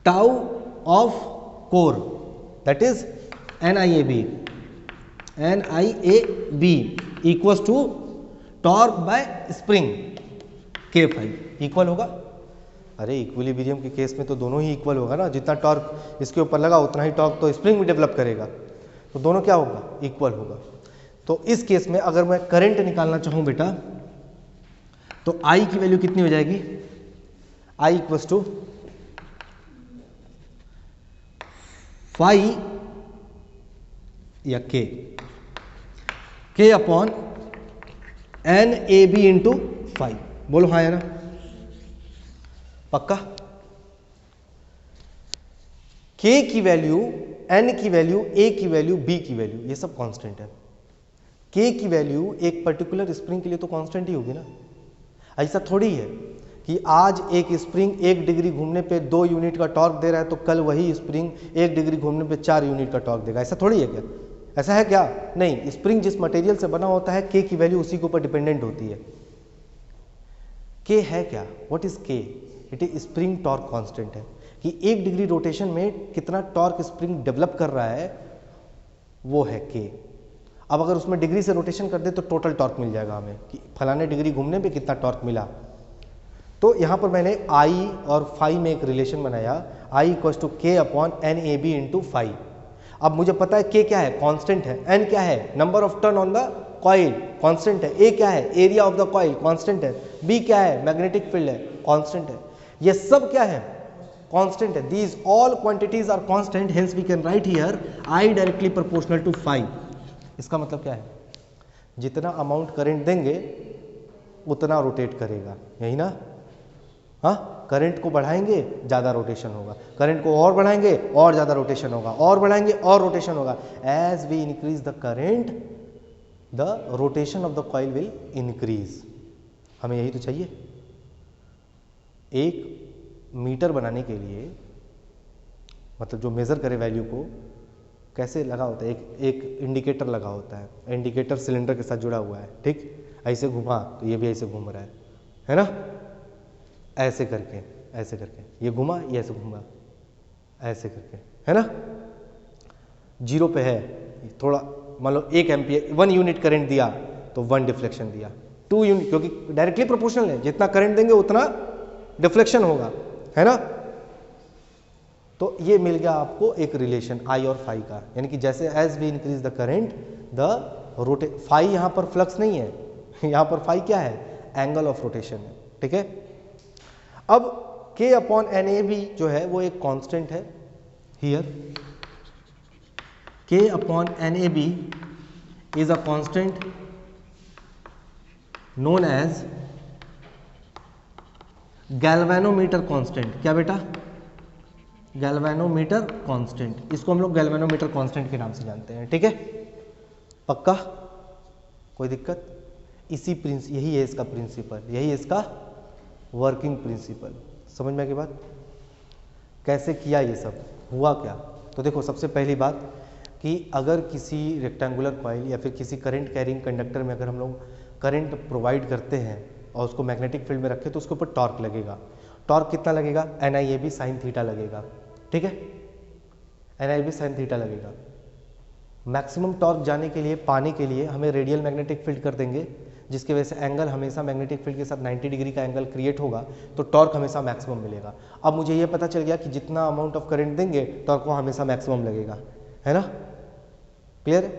tau of core, that is NIAB equals to torque by spring K phi equal होगा। अरे इक्विलिब्रियम के केस में तो दोनों ही इक्वल होगा ना, जितना टॉर्क इसके ऊपर लगा उतना ही टॉर्क तो स्प्रिंग भी डेवलप करेगा, तो दोनों क्या होगा, इक्वल होगा। तो इस केस में अगर मैं करंट निकालना चाहूं बेटा, तो I की वैल्यू कितनी हो जाएगी, I इक्वल्स टू फाई या K upon NAB into phi. बोलो हाँ है ना, पक्का। K की वैल्यू, N की वैल्यू, A की वैल्यू, B की वैल्यू, ये सब कांस्टेंट है। K की वैल्यू एक पर्टिकुलर स्प्रिंग के लिए तो कांस्टेंट ही होगी ना। ऐसा थोड़ी है कि आज एक स्प्रिंग 1 डिग्री घूमने पे 2 यूनिट का टॉर्क दे रहा है तो कल वही स्प्रिंग 1 डिग्री घूमने पे 4 यूनिट का टॉर्क देगा, ऐसा थोड़ी है क्या, ऐसा है क्या, नहीं। स्प्रिंग जिस मटेरियल से बना होता है K की वैल्यू उसी के ऊपर डिपेंडेंट होती है। K है क्या, what is K, it is spring torque constant है, कि 1 डिग्री रोटेशन में कितना टॉर्क स्प्रिंग डेवलप कर रहा है, वो है K। अब अगर उसमें डिग्री से रोटेशन कर दे तो टोटल टॉर्क मिल जाएगा हमें, कि फलाने डिग्री घूमने पे कितना टॉर्क मिला। तो यहाँ पर मैंने I और फाई में एक रिलेशन बनाया, I equals to K upon NAB into phi. अब मुझे पता है K क्या है, कांस्टेंट है, N क्या है, number of turn on the coil, constant है, A क्या है, area of the coil, constant है, B क्या है, मैग्नेटिक फील्ड है, कांस्टेंट है। ये सब क्या है, कांस्टेंट है। These all quantities are constant, hence we can write here I directly proportional to phi. इसका मतलब क्या है, जितना अमाउंट करंट देंगे उतना रोटेट करेगा, यही ना। हाँ, करंट को बढ़ाएंगे ज़्यादा रोटेशन होगा, करंट को और बढ़ाएंगे और ज़्यादा रोटेशन होगा, और बढ़ाएंगे और रोटेशन होगा। As we increase the current the rotation of the coil will increase. हमें यही तो चाहिए। एक मीटर बनाने के लिए, मतलब जो मेज़र करे वैल्यू को, कैसे लगा होता है, एक इंडिकेटर लगा होता है, इंडिकेटर सिलेंडर के साथ जुड़ा हुआ है, ठीक, ऐसे घुमा तो ये भी ऐसे घूम रहा है ना, ऐसे करके, ऐसे करके, ये घुमा, ये ऐसे घुमा, ऐसे करके, है ना। 0 पे है, थोड़ा मान लो 1 एम्पियर 1 यूनिट करंट दिया तो 1 डिफ्लेक्शन दिया, 2 यूनिट, क्योंकि डायरेक्टली प्रोपोर्शनल है, जितना करंट देंगे उतना डिफ्लेक्शन होगा, है ना। तो ये मिल गया आपको एक रिलेशन I और फाई का, यानी कि जैसे as we increase the current the rotate, phi यहाँ पर फ्लक्स नहीं है, यहाँ पर फाई क्या है, एंगल ऑफ रोटेशन है, ठीक है। अब K अपॉन NAB जो है वो एक कांस्टेंट है here, K upon NAB is a constant known as galvanometer constant. क्या बेटा, गैल्वेनोमीटर कांस्टेंट, इसको हम लोग गैल्वेनोमीटर कांस्टेंट के नाम से जानते हैं, ठीक है, पक्का, कोई दिक्कत। इसी यही है इसका प्रिंसिपल, यही है इसका वर्किंग प्रिंसिपल। समझ में आ गई बात, कैसे किया ये सब, हुआ क्या। तो देखो सबसे पहली बात कि अगर किसी रेक्टेंगुलर कॉइल या फिर किसी करंट कैरिंग कंडक्टर में अगर हम लोग करंट प्रोवाइड करते हैं और उसको मैग्नेटिक फील्ड में रखें तो उसके ऊपर टॉर्क लगेगा। टॉर्क कितना लगेगा? NIAB sin थीटा लगेगा, ठीक है, NIAB sin थीटा लगेगा। मैक्सिमम टॉर्क जाने के लिए, पाने के लिए हमें रेडियल मैग्नेटिक फील्ड कर देंगे, जिसकी वजह से एंगल हमेशा मैग्नेटिक फील्ड के साथ 90 डिग्री का एंगल क्रिएट होगा, तो टॉर्क हमेशा मैक्सिमम मिलेगा। अब मुझे ये पता चल गया कि जितना अमाउंट ऑफ करंट देंगे टॉर्क को हमेशा मैक्सिमम लगेगा, है ना, क्लियर?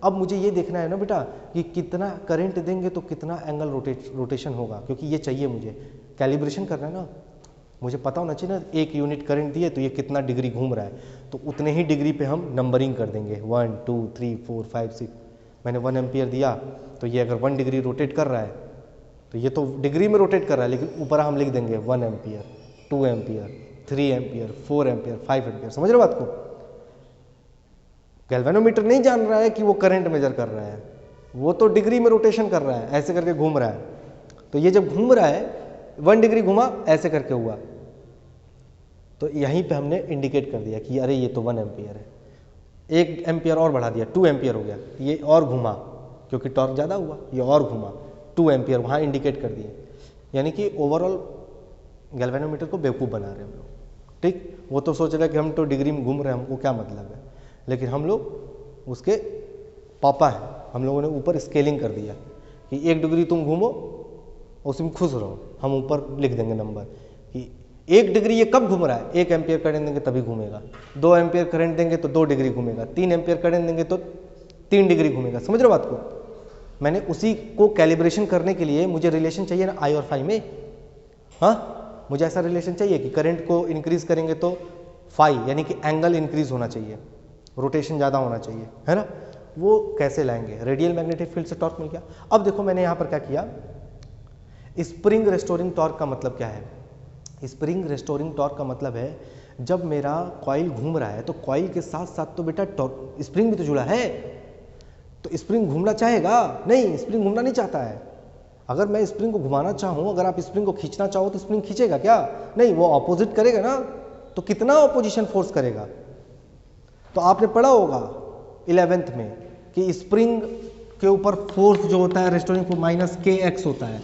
अब मुझे ये देखना है ना बेटा कि कितना करंट देंगे तो कितना एंगल रोटेशन होगा, क्योंकि ये चाहिए मुझे, कैलिब्रेशन करना है ना, मुझे पता होना चाहिए ना, 1 यूनिट करंट दिए तो ये कितना डिग्री घूम रहा है, तो उतने ही डिग्री पे हम नंबरिंग कर देंगे 1 2 3 4 5 6। मैंने 1 एम्पियर दिया तो ये अगर 1 डिग्री रोटेट कर रहा है तो ये तो डिग्री में रोटेट कर रहा है, लेकिन ऊपर हम लिख देंगे 1 ampere 2 ampere 3 ampere 4 ampere 5 ampere. समझ रहे हो बात को? गैल्वेनोमीटर नहीं जान रहा है कि वो करंट मेजर कर रहा है, वो तो डिग्री में रोटेशन कर रहा है, ऐसे करके घूम रहा है। तो ये जब घूम रहा है 1 डिग्री घुमा, ऐसे करके हुआ, तो यहीं पे हमने इंडिकेट कर दिया कि अरे ये तो 1 एम्पियर है। 1 एम्पियर और बढ़ा दिया, 2 एम्पियर हो गया, ये और घुमा क्योंकि टॉर्क ज़्यादा हुआ, ये और घुमा 2 एम्पियर, वहाँ इंडिकेट कर दिए। यानी कि ओवरऑल गैल्वेनोमीटर को बेवकूफ़ बना रहे हैं हम लोग, ठीक। वो तो सोच रहा है कि हम तो डिग्री में घूम रहे हैं, हमको क्या मतलब है, लेकिन हम लोग उसके पापा हैं। हम लोगों ने ऊपर स्केलिंग कर दिया कि 1 डिग्री तुम घूमो, उसमें खुश रहो, हम ऊपर लिख देंगे नंबर कि 1 डिग्री ये कब घूम रहा है, 1 एम्पियर करंट देंगे तभी घूमेगा, 2 एम्पियर करंट देंगे तो 2 डिग्री घूमेगा, 3 एम्पियर करंट देंगे तो 3 डिग्री घूमेगा। समझ रहे हो बात को? मैंने उसी को कैलिब्रेशन करने के लिए मुझे रिलेशन चाहिए ना I और फाई में, हाँ, मुझे ऐसा रिलेशन चाहिए कि करंट को इंक्रीज करेंगे तो फाई यानी कि एंगल इंक्रीज होना चाहिए, रोटेशन ज़्यादा होना चाहिए, है ना। वो कैसे लाएंगे? रेडियल मैग्नेटिक फील्ड से टॉर्क मिल गया। अब देखो मैंने यहाँ पर क्या किया, स्प्रिंग रेस्टोरिंग टॉर्क का मतलब क्या है? स्प्रिंग रेस्टोरिंग टॉर्क का मतलब है जब मेरा कॉइल घूम रहा है तो कॉइल के साथ साथ तो बेटा टॉर्क स्प्रिंग भी तो जुड़ा है, तो स्प्रिंग घूमना चाहेगा? नहीं, स्प्रिंग घूमना नहीं चाहता है। अगर मैं स्प्रिंग को घुमाना चाहूँ, अगर आप स्प्रिंग को खींचना चाहो तो स्प्रिंग खींचेगा क्या? नहीं, वो ऑपोजिट करेगा ना। तो कितना ऑपोजिशन फोर्स करेगा? तो आपने पढ़ा होगा 11th में कि स्प्रिंग के ऊपर फोर्स जो होता है रेस्टोरिंग को -kx होता है।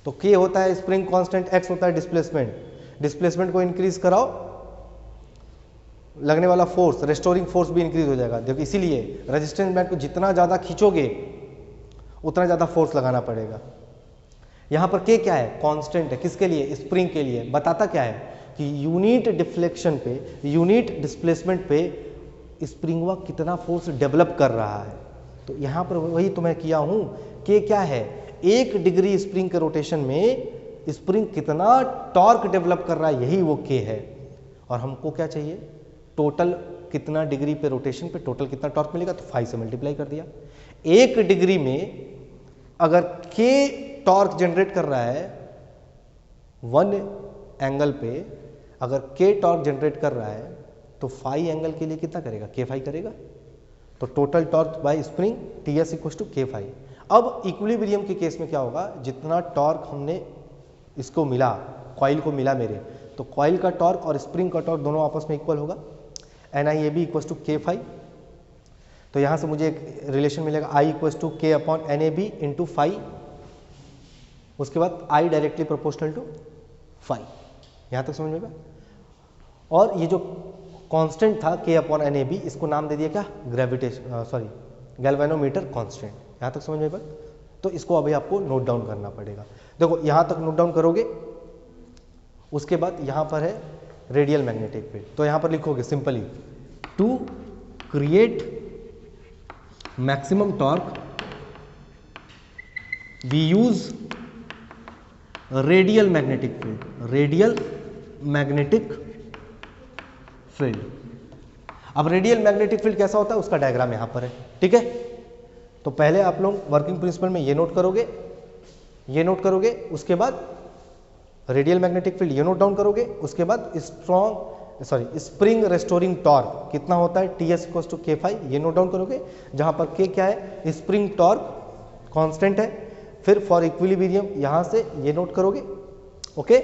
तो k होता है स्प्रिंग कांस्टेंट, x होता है डिस्प्लेसमेंट। डिस्प्लेसमेंट को इंक्रीज कराओ, लगने वाला फोर्स, रेस्टोरिंग फोर्स भी इंक्रीज हो जाएगा। देखो इसीलिए रेजिस्टेंस बैंड को जितना ज़्यादा खींचोगे उतना ज़्यादा फोर्स लगाना पड़ेगा। यहाँ पर k क्या है? कांस्टेंट है। किसके लिए? स्प्रिंग के लिए। बताता क्या है कि यूनिट डिफ्लेक्शन पे, यूनिट डिस्प्लेसमेंट पे स्प्रिंगवा कितना फोर्स डेवलप कर रहा है। तो यहाँ पर वही तो मैं किया हूँ। k क्या है? 1 डिग्री स्प्रिंग के रोटेशन में स्प्रिंग कितना टॉर्क डेवलप कर रहा है, यही वो k है। और हमको क्या चाहिए? टोटल कितना डिग्री पे रोटेशन पे टोटल कितना टॉर्क मिलेगा, तो 5 से मल्टीप्लाई कर दिया। 1 डिग्री में अगर k टॉर्क जनरेट कर रहा है 1 एंगल पे, अगर k टॉर्क जनरेट कर रहा है तो फाई एंगल के लिए कितना करेगा? k फाई करेगा। तो total torque by spring ts equal to k phi. अब इक्विलिब्रियम के केस में क्या होगा? जितना टॉर्क हमने इसको मिला, कॉइल को मिला मेरे, तो कॉइल का टॉर्क और स्प्रिंग का टॉर्क दोनों आपस में इक्वल होगा, NIAB equal to k phi. तो यहाँ से मुझे एक रिलेशन मिलेगा I equal to k upon NAB into phi. उसके बाद I directly proportional to phi. यहाँ तक समझ में आएगा। और ये जो कांस्टेंट था k अपॉन NAB, इसको नाम दे दिया क्या? Gravitation, galvanometer constant. यहाँ तक समझ में आएगा। तो इसको अभी आपको नोट डाउन करना पड़ेगा। देखो यहाँ तक नोट डाउन करोगे, उसके बाद यहाँ पर है रेडियल मैग्नेटिक फील्ड। तो यहाँ पर लिखोगे simply, to create maximum torque we use radial magnetic field. Radial magnetic field. अब रेडियल मैग्नेटिक फील्ड कैसा होता है उसका डायग्राम यहां पर है, ठीक है। तो पहले आप लोग वर्किंग प्रिंसिपल में ये नोट करोगे, ये नोट करोगे, उसके बाद रेडियल मैग्नेटिक फील्ड ये नोट डाउन करोगे, उसके बाद स्प्रिंग रेस्टोरिंग टॉर्क कितना होता है, ts equal to k phi, ये नोट डाउन करोगे, जहां पर k क्या है? स्प्रिंग टॉर्क कांस्टेंट है। फिर फॉर इक्विलिब्रियम यहां से ये नोट करोगे, ओके।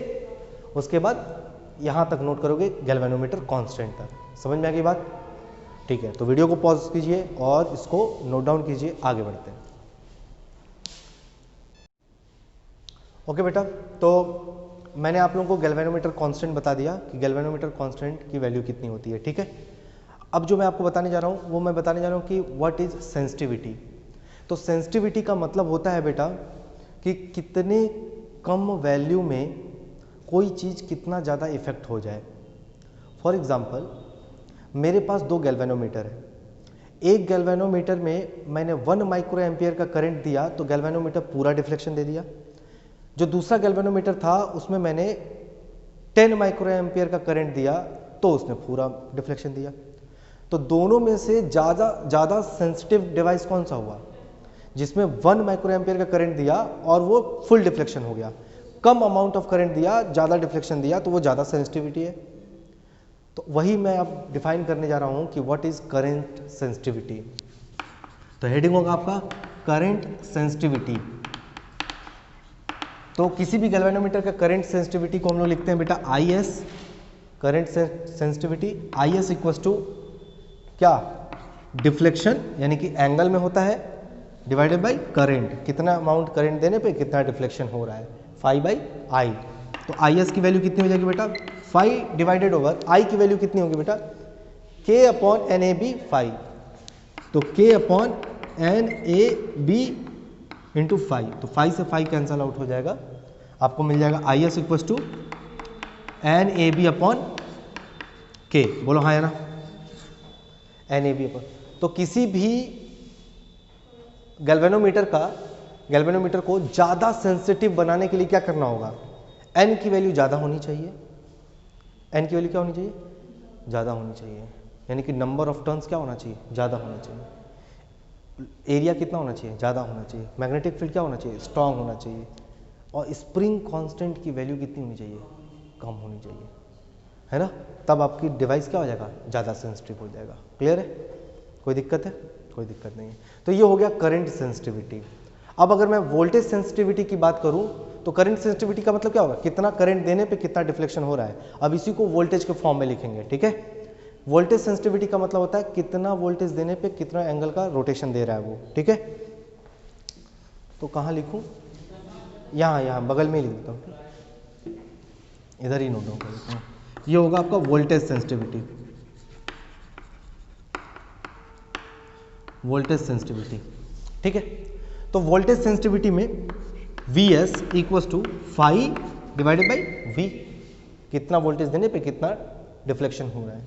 उसके बाद यहां तक नोट करोगे गैल्वेनोमीटर कांस्टेंट तक। समझ में आ गई बात? ठीक है, तो वीडियो को पॉज कीजिए और इसको नोट डाउन कीजिए, आगे बढ़ते हैं। ओके बेटा, तो मैंने आप लोगों को गैल्वेनोमीटर कांस्टेंट बता दिया कि गैल्वेनोमीटर कांस्टेंट की वैल्यू कितनी होती है, ठीक है। अब जो मैं आपको बताने जा रहा हूँ वो मैं बताने जा रहा हूँ कि व्हाट इज सेंसिटिविटी। तो सेंसिटिविटी का मतलब होता है बेटा कि कितने कम वैल्यू में कोई चीज़ कितना ज़्यादा इफेक्ट हो जाए। फॉर एग्जाम्पल, मेरे पास दो गैल्वेनोमीटर है, एक गैल्वेनोमीटर में मैंने 1 माइक्रो एम्पियर का करंट दिया तो गैल्वेनोमीटर पूरा डिफ्लेक्शन दे दिया। जो दूसरा गैल्वेनोमीटर था उसमें मैंने 10 माइक्रो एम्पियर का करंट दिया तो उसने पूरा डिफ्लेक्शन दिया। तो दोनों में से ज़्यादा सेंसिटिव डिवाइस कौन सा हुआ? जिसमें 1 माइक्रो एम्पियर का करंट दिया और वो फुल डिफ्लेक्शन हो गया। कम अमाउंट ऑफ करंट दिया, ज़्यादा डिफ्लेक्शन दिया, तो वो ज़्यादा सेंसिटिविटी है। तो वही मैं अब डिफाइन करने जा रहा हूँ कि व्हाट इज करंट सेंसिटिविटी। तो हेडिंग होगा आपका करंट सेंसिटिविटी। तो किसी भी गैल्वेनोमीटर का करंट सेंसिटिविटी को हम लोग लिखते हैं बेटा IS, current sensitivity IS equals to क्या? डिफ्लेक्शन, यानी कि एंगल में होता है, डिवाइडेड बाई करंट, कितना अमाउंट करंट देने पे कितना डिफ्लेक्शन हो रहा है, फाई बाई आई। तो IS की वैल्यू कितनी हो जाएगी बेटा? फाई डिवाइडेड ओवर आई की वैल्यू कितनी होगी बेटा? K upon NAB phi. तो K upon NAB into phi, तो फाई से फाई कैंसल आउट हो जाएगा, आपको मिल जाएगा IS equals to NAB upon K। बोलो हाँ या ना? NAB अपॉन, तो किसी भी गैल्वेनोमीटर को ज़्यादा सेंसिटिव बनाने के लिए क्या करना होगा? N की वैल्यू ज़्यादा होनी चाहिए। N की वैल्यू क्या होनी चाहिए? ज़्यादा होनी चाहिए, यानी कि नंबर ऑफ टर्न्स क्या होना चाहिए? ज़्यादा होना चाहिए। एरिया कितना होना चाहिए? ज़्यादा होना चाहिए। मैग्नेटिक फील्ड क्या होना चाहिए? स्ट्रांग होना चाहिए। और स्प्रिंग कांस्टेंट की वैल्यू कितनी होनी चाहिए? कम होनी चाहिए, है ना? तब आपकी डिवाइस क्या हो जाएगा? ज़्यादा सेंसिटिव हो जाएगा। क्लियर है? कोई दिक्कत है? कोई दिक्कत नहीं है। तो ये हो गया करंट सेंसिटिविटी। अब अगर मैं वोल्टेज सेंसिटिविटी की बात करूं तो करंट सेंसिटिविटी का मतलब क्या होगा? कितना करंट देने पे कितना डिफ्लेक्शन हो रहा है। अब इसी को वोल्टेज के फॉर्म में लिखेंगे, ठीक है। वोल्टेज सेंसिटिविटी का मतलब होता है कितना वोल्टेज देने पे कितना एंगल का रोटेशन दे रहा है वो, ठीक है। तो कहाँ लिखूं? यहाँ बगल में ही लिख देता हूँ, इधर ही नोट डाउन कर देता हूँ। ये होगा आपका वोल्टेज सेंसिटिविटी। वोल्टेज सेंसिटिविटी, ठीक है। तो वोल्टेज सेंसिटिविटी में Vs equals to phi divided by V, कितना वोल्टेज देने पे कितना डिफ्लेक्शन हो रहा है।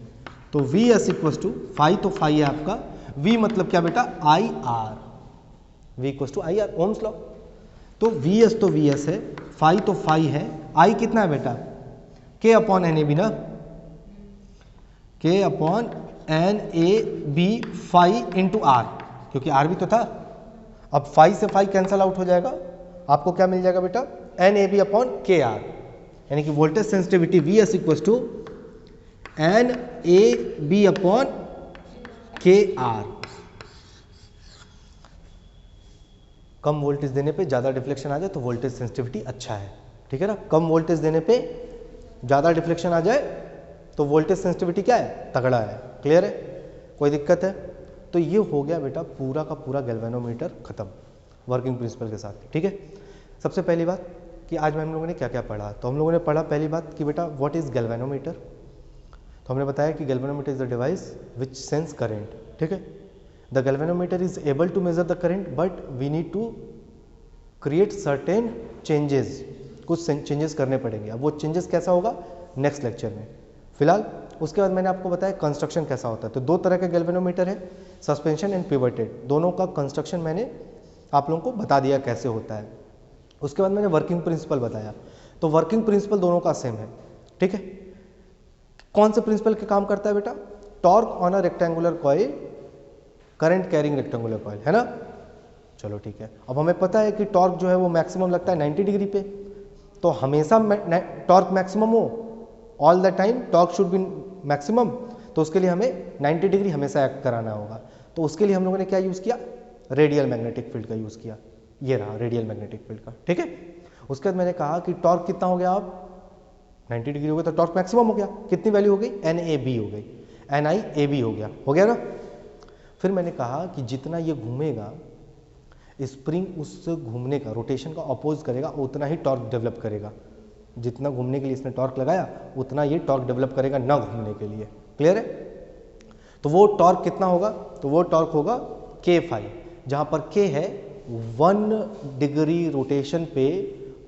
तो Vs इक्वल्स टू फाई, तो फाई है आपका, V मतलब क्या बेटा? IR, V equals to IR, Ohm's law. तो Vs है, फाई तो फाई है, I कितना है बेटा? K अपॉन NAB ना, K upon NAB phi into R, क्योंकि R भी तो था। अब फाई से फाई कैंसल आउट हो जाएगा, आपको क्या मिल जाएगा बेटा? NAB अपॉन KR, यानी कि voltage sensitivity Vs equals to NAB upon KR। कम वोल्टेज देने पे ज़्यादा डिफ्लेक्शन आ जाए तो वोल्टेज सेंसिटिविटी अच्छा है, ठीक है ना। कम वोल्टेज देने पे ज़्यादा डिफ्लेक्शन आ जाए तो वोल्टेज सेंसिटिविटी क्या है? तगड़ा है। क्लियर है? कोई दिक्कत है? तो ये हो गया बेटा पूरा का पूरा गैल्वेनोमीटर खत्म वर्किंग प्रिंसिपल के साथ, ठीक है। सबसे पहली बात कि आज में हम लोगों ने क्या क्या पढ़ा, तो हम लोगों ने पढ़ा पहली बात कि बेटा व्हाट इज गैल्वेनोमीटर। तो हमने बताया कि galvanometer is the device which sense current, ठीक है। The galvanometer is able to measure the current but we need to create certain changes, कुछ चेंजेस करने पड़ेंगे। अब वो चेंजेस कैसा होगा नेक्स्ट लेक्चर में। फिलहाल उसके बाद मैंने आपको बताया कंस्ट्रक्शन कैसा होता है। तो दो तरह के गैल्वेनोमीटर है, सस्पेंशन एंड पिवटेड। दोनों का कंस्ट्रक्शन मैंने आप लोगों को बता दिया कैसे होता है। उसके बाद मैंने वर्किंग प्रिंसिपल बताया। तो वर्किंग प्रिंसिपल दोनों का सेम है, ठीक है। कौन से प्रिंसिपल के काम करता है बेटा? Torque on a rectangular coil, current carrying rectangular coil, है ना। चलो ठीक है। अब हमें पता है कि टॉर्क जो है वो मैक्सिमम लगता है 90 डिग्री पे, तो हमेशा टॉर्क मैक्सिमम हो, all the time torque should be maximum, तो उसके लिए हमें 90 डिग्री हमेशा एक्ट कराना होगा। तो उसके लिए हम लोगों ने क्या यूज़ किया? रेडियल मैग्नेटिक फील्ड का यूज़ किया। ये रहा रेडियल मैग्नेटिक फील्ड का, ठीक है। उसके बाद मैंने कहा कि टॉर्क कितना हो गया? अब 90 डिग्री हो गया तो टॉर्क मैक्सिमम हो गया। कितनी वैल्यू हो गई? NAB हो गई। NiAb हो गया ना। फिर मैंने कहा कि जितना ये घूमेगा स्प्रिंग उस घूमने का रोटेशन का अपोज करेगा, उतना ही टॉर्क डेवलप करेगा। जितना घूमने के लिए इसने टॉर्क लगाया उतना ये टॉर्क डेवलप करेगा ना घूमने के लिए। क्लियर है? तो वो टॉर्क कितना होगा? तो वो टॉर्क होगा k फाई, जहां पर k है 1 डिग्री रोटेशन पे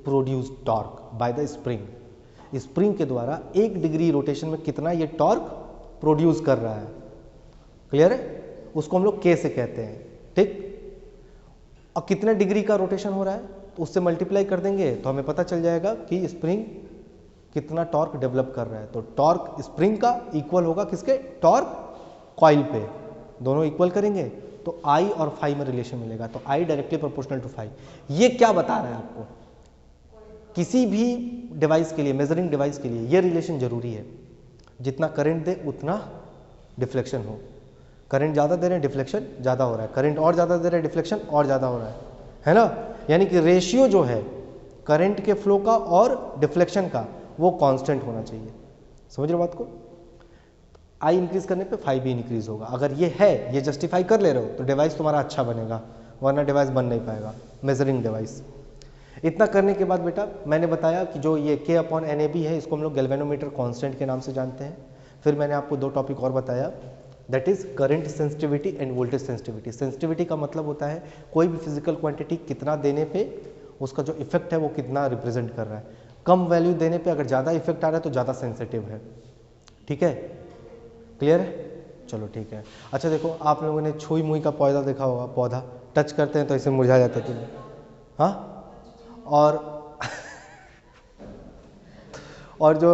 produce torque by the spring. Spring के द्वारा 1 डिग्री रोटेशन में कितना ये टॉर्क प्रोड्यूस कर रहा है। क्लियर है? उसको हम लोग k से कहते हैं। ठीक, और कितने डिग्री का रोटेशन हो रहा है तो उससे मल्टीप्लाई कर देंगे तो हमें पता चल जाएगा कि स्प्रिंग कितना टॉर्क डेवलप कर रहा है। तो टॉर्क स्प्रिंग का इक्वल होगा किसके? टॉर्क कॉइल पे। दोनों इक्वल करेंगे तो I और फाई में रिलेशन मिलेगा। तो I directly proportional to phi. ये क्या बता रहा है आपको? किसी भी डिवाइस के लिए, मेजरिंग डिवाइस के लिए ये रिलेशन जरूरी है। जितना करंट दे उतना डिफ्लेक्शन हो। करंट ज़्यादा दे रहे हैं डिफ्लेक्शन ज़्यादा हो रहा है, करंट और ज़्यादा दे रहे हैं डिफ्लेक्शन और ज़्यादा हो रहा है ना। यानी कि रेशियो जो है करंट के फ्लो का और डिफ्लेक्शन का वो कांस्टेंट होना चाहिए। समझ रहे हो बात को? आई इंक्रीज करने पे फाई भी इंक्रीज होगा। अगर ये है, ये जस्टिफाई कर ले रहे हो तो डिवाइस तुम्हारा अच्छा बनेगा, वरना डिवाइस बन नहीं पाएगा, मेजरिंग डिवाइस। इतना करने के बाद बेटा मैंने बताया कि जो ये K/NAB है इसको हम लोग गैल्वेनोमीटर कांस्टेंट के नाम से जानते हैं। फिर मैंने आपको 2 टॉपिक और बताया, that is current sensitivity end voltage sensitivity. Sensitivity का मतलब होता है कोई भी फिजिकल क्वांटिटी कितना देने पे उसका जो इफेक्ट है वो कितना रिप्रेजेंट कर रहा है। कम वैल्यू देने पे अगर ज़्यादा इफेक्ट आ रहा है तो ज़्यादा सेंसिटिव है। ठीक है? क्लियर है? चलो ठीक है। अच्छा देखो, आप लोगों ने छुई मुई का पौधा देखा होगा, पौधा टच करते हैं तो ऐसे मुरझा जाता है। हाँ, और जो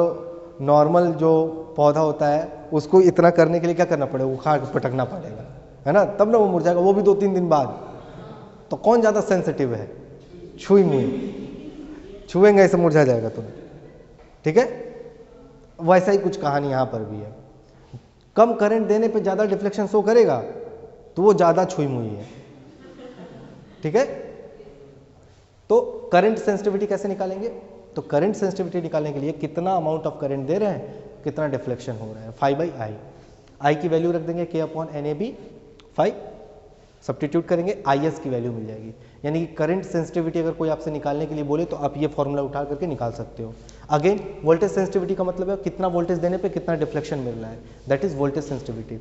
नॉर्मल जो पौधा होता है उसको इतना करने के लिए क्या करना पड़ेगा? उखाड़ के पटकना पड़ेगा, है ना, तब ना वो मुरझाएगा, वो भी 2-3 दिन बाद। तो कौन ज़्यादा सेंसिटिव है? छुई मुई, छुएंगे ऐसे मुरझा जाएगा तुम। ठीक है? वैसा ही कुछ कहानी यहाँ पर भी है। कम करंट देने पे ज़्यादा डिफ्लेक्शन शो करेगा तो वो ज़्यादा छुई मुई है। ठीक है? तो करंट सेंसिटिविटी कैसे निकालेंगे? तो करंट सेंसिटिविटी निकालने के लिए कितना अमाउंट ऑफ करंट दे रहे हैं, कितना डिफ्लेक्शन हो रहा है, फाई बाई आई। आई की वैल्यू रख देंगे K/NAB फाई, सब्स्टिट्यूट करेंगे IS की वैल्यू मिल जाएगी। यानी कि करंट सेंसिटिविटी अगर कोई आपसे निकालने के लिए बोले तो आप ये फॉर्मूला उठा करके निकाल सकते हो। अगेन वोल्टेज सेंसिटिविटी का मतलब है कितना वोल्टेज देने पे कितना डिफ्लेक्शन मिल रहा है, दैट इज वोल्टेज सेंसिटिविटी।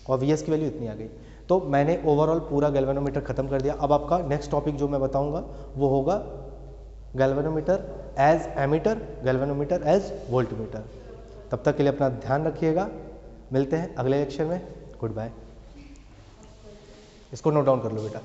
और VS की वैल्यू इतनी आ गई। तो मैंने ओवरऑल पूरा गैल्वेनोमीटर खत्म कर दिया। अब आपका नेक्स्ट टॉपिक जो मैं बताऊंगा वो होगा galvanometer as ammeter, galvanometer as voltmeter. तब तक के लिए अपना ध्यान रखिएगा, मिलते हैं अगले लेक्चर में। Good bye. इसको नोट डाउन कर लो बेटा।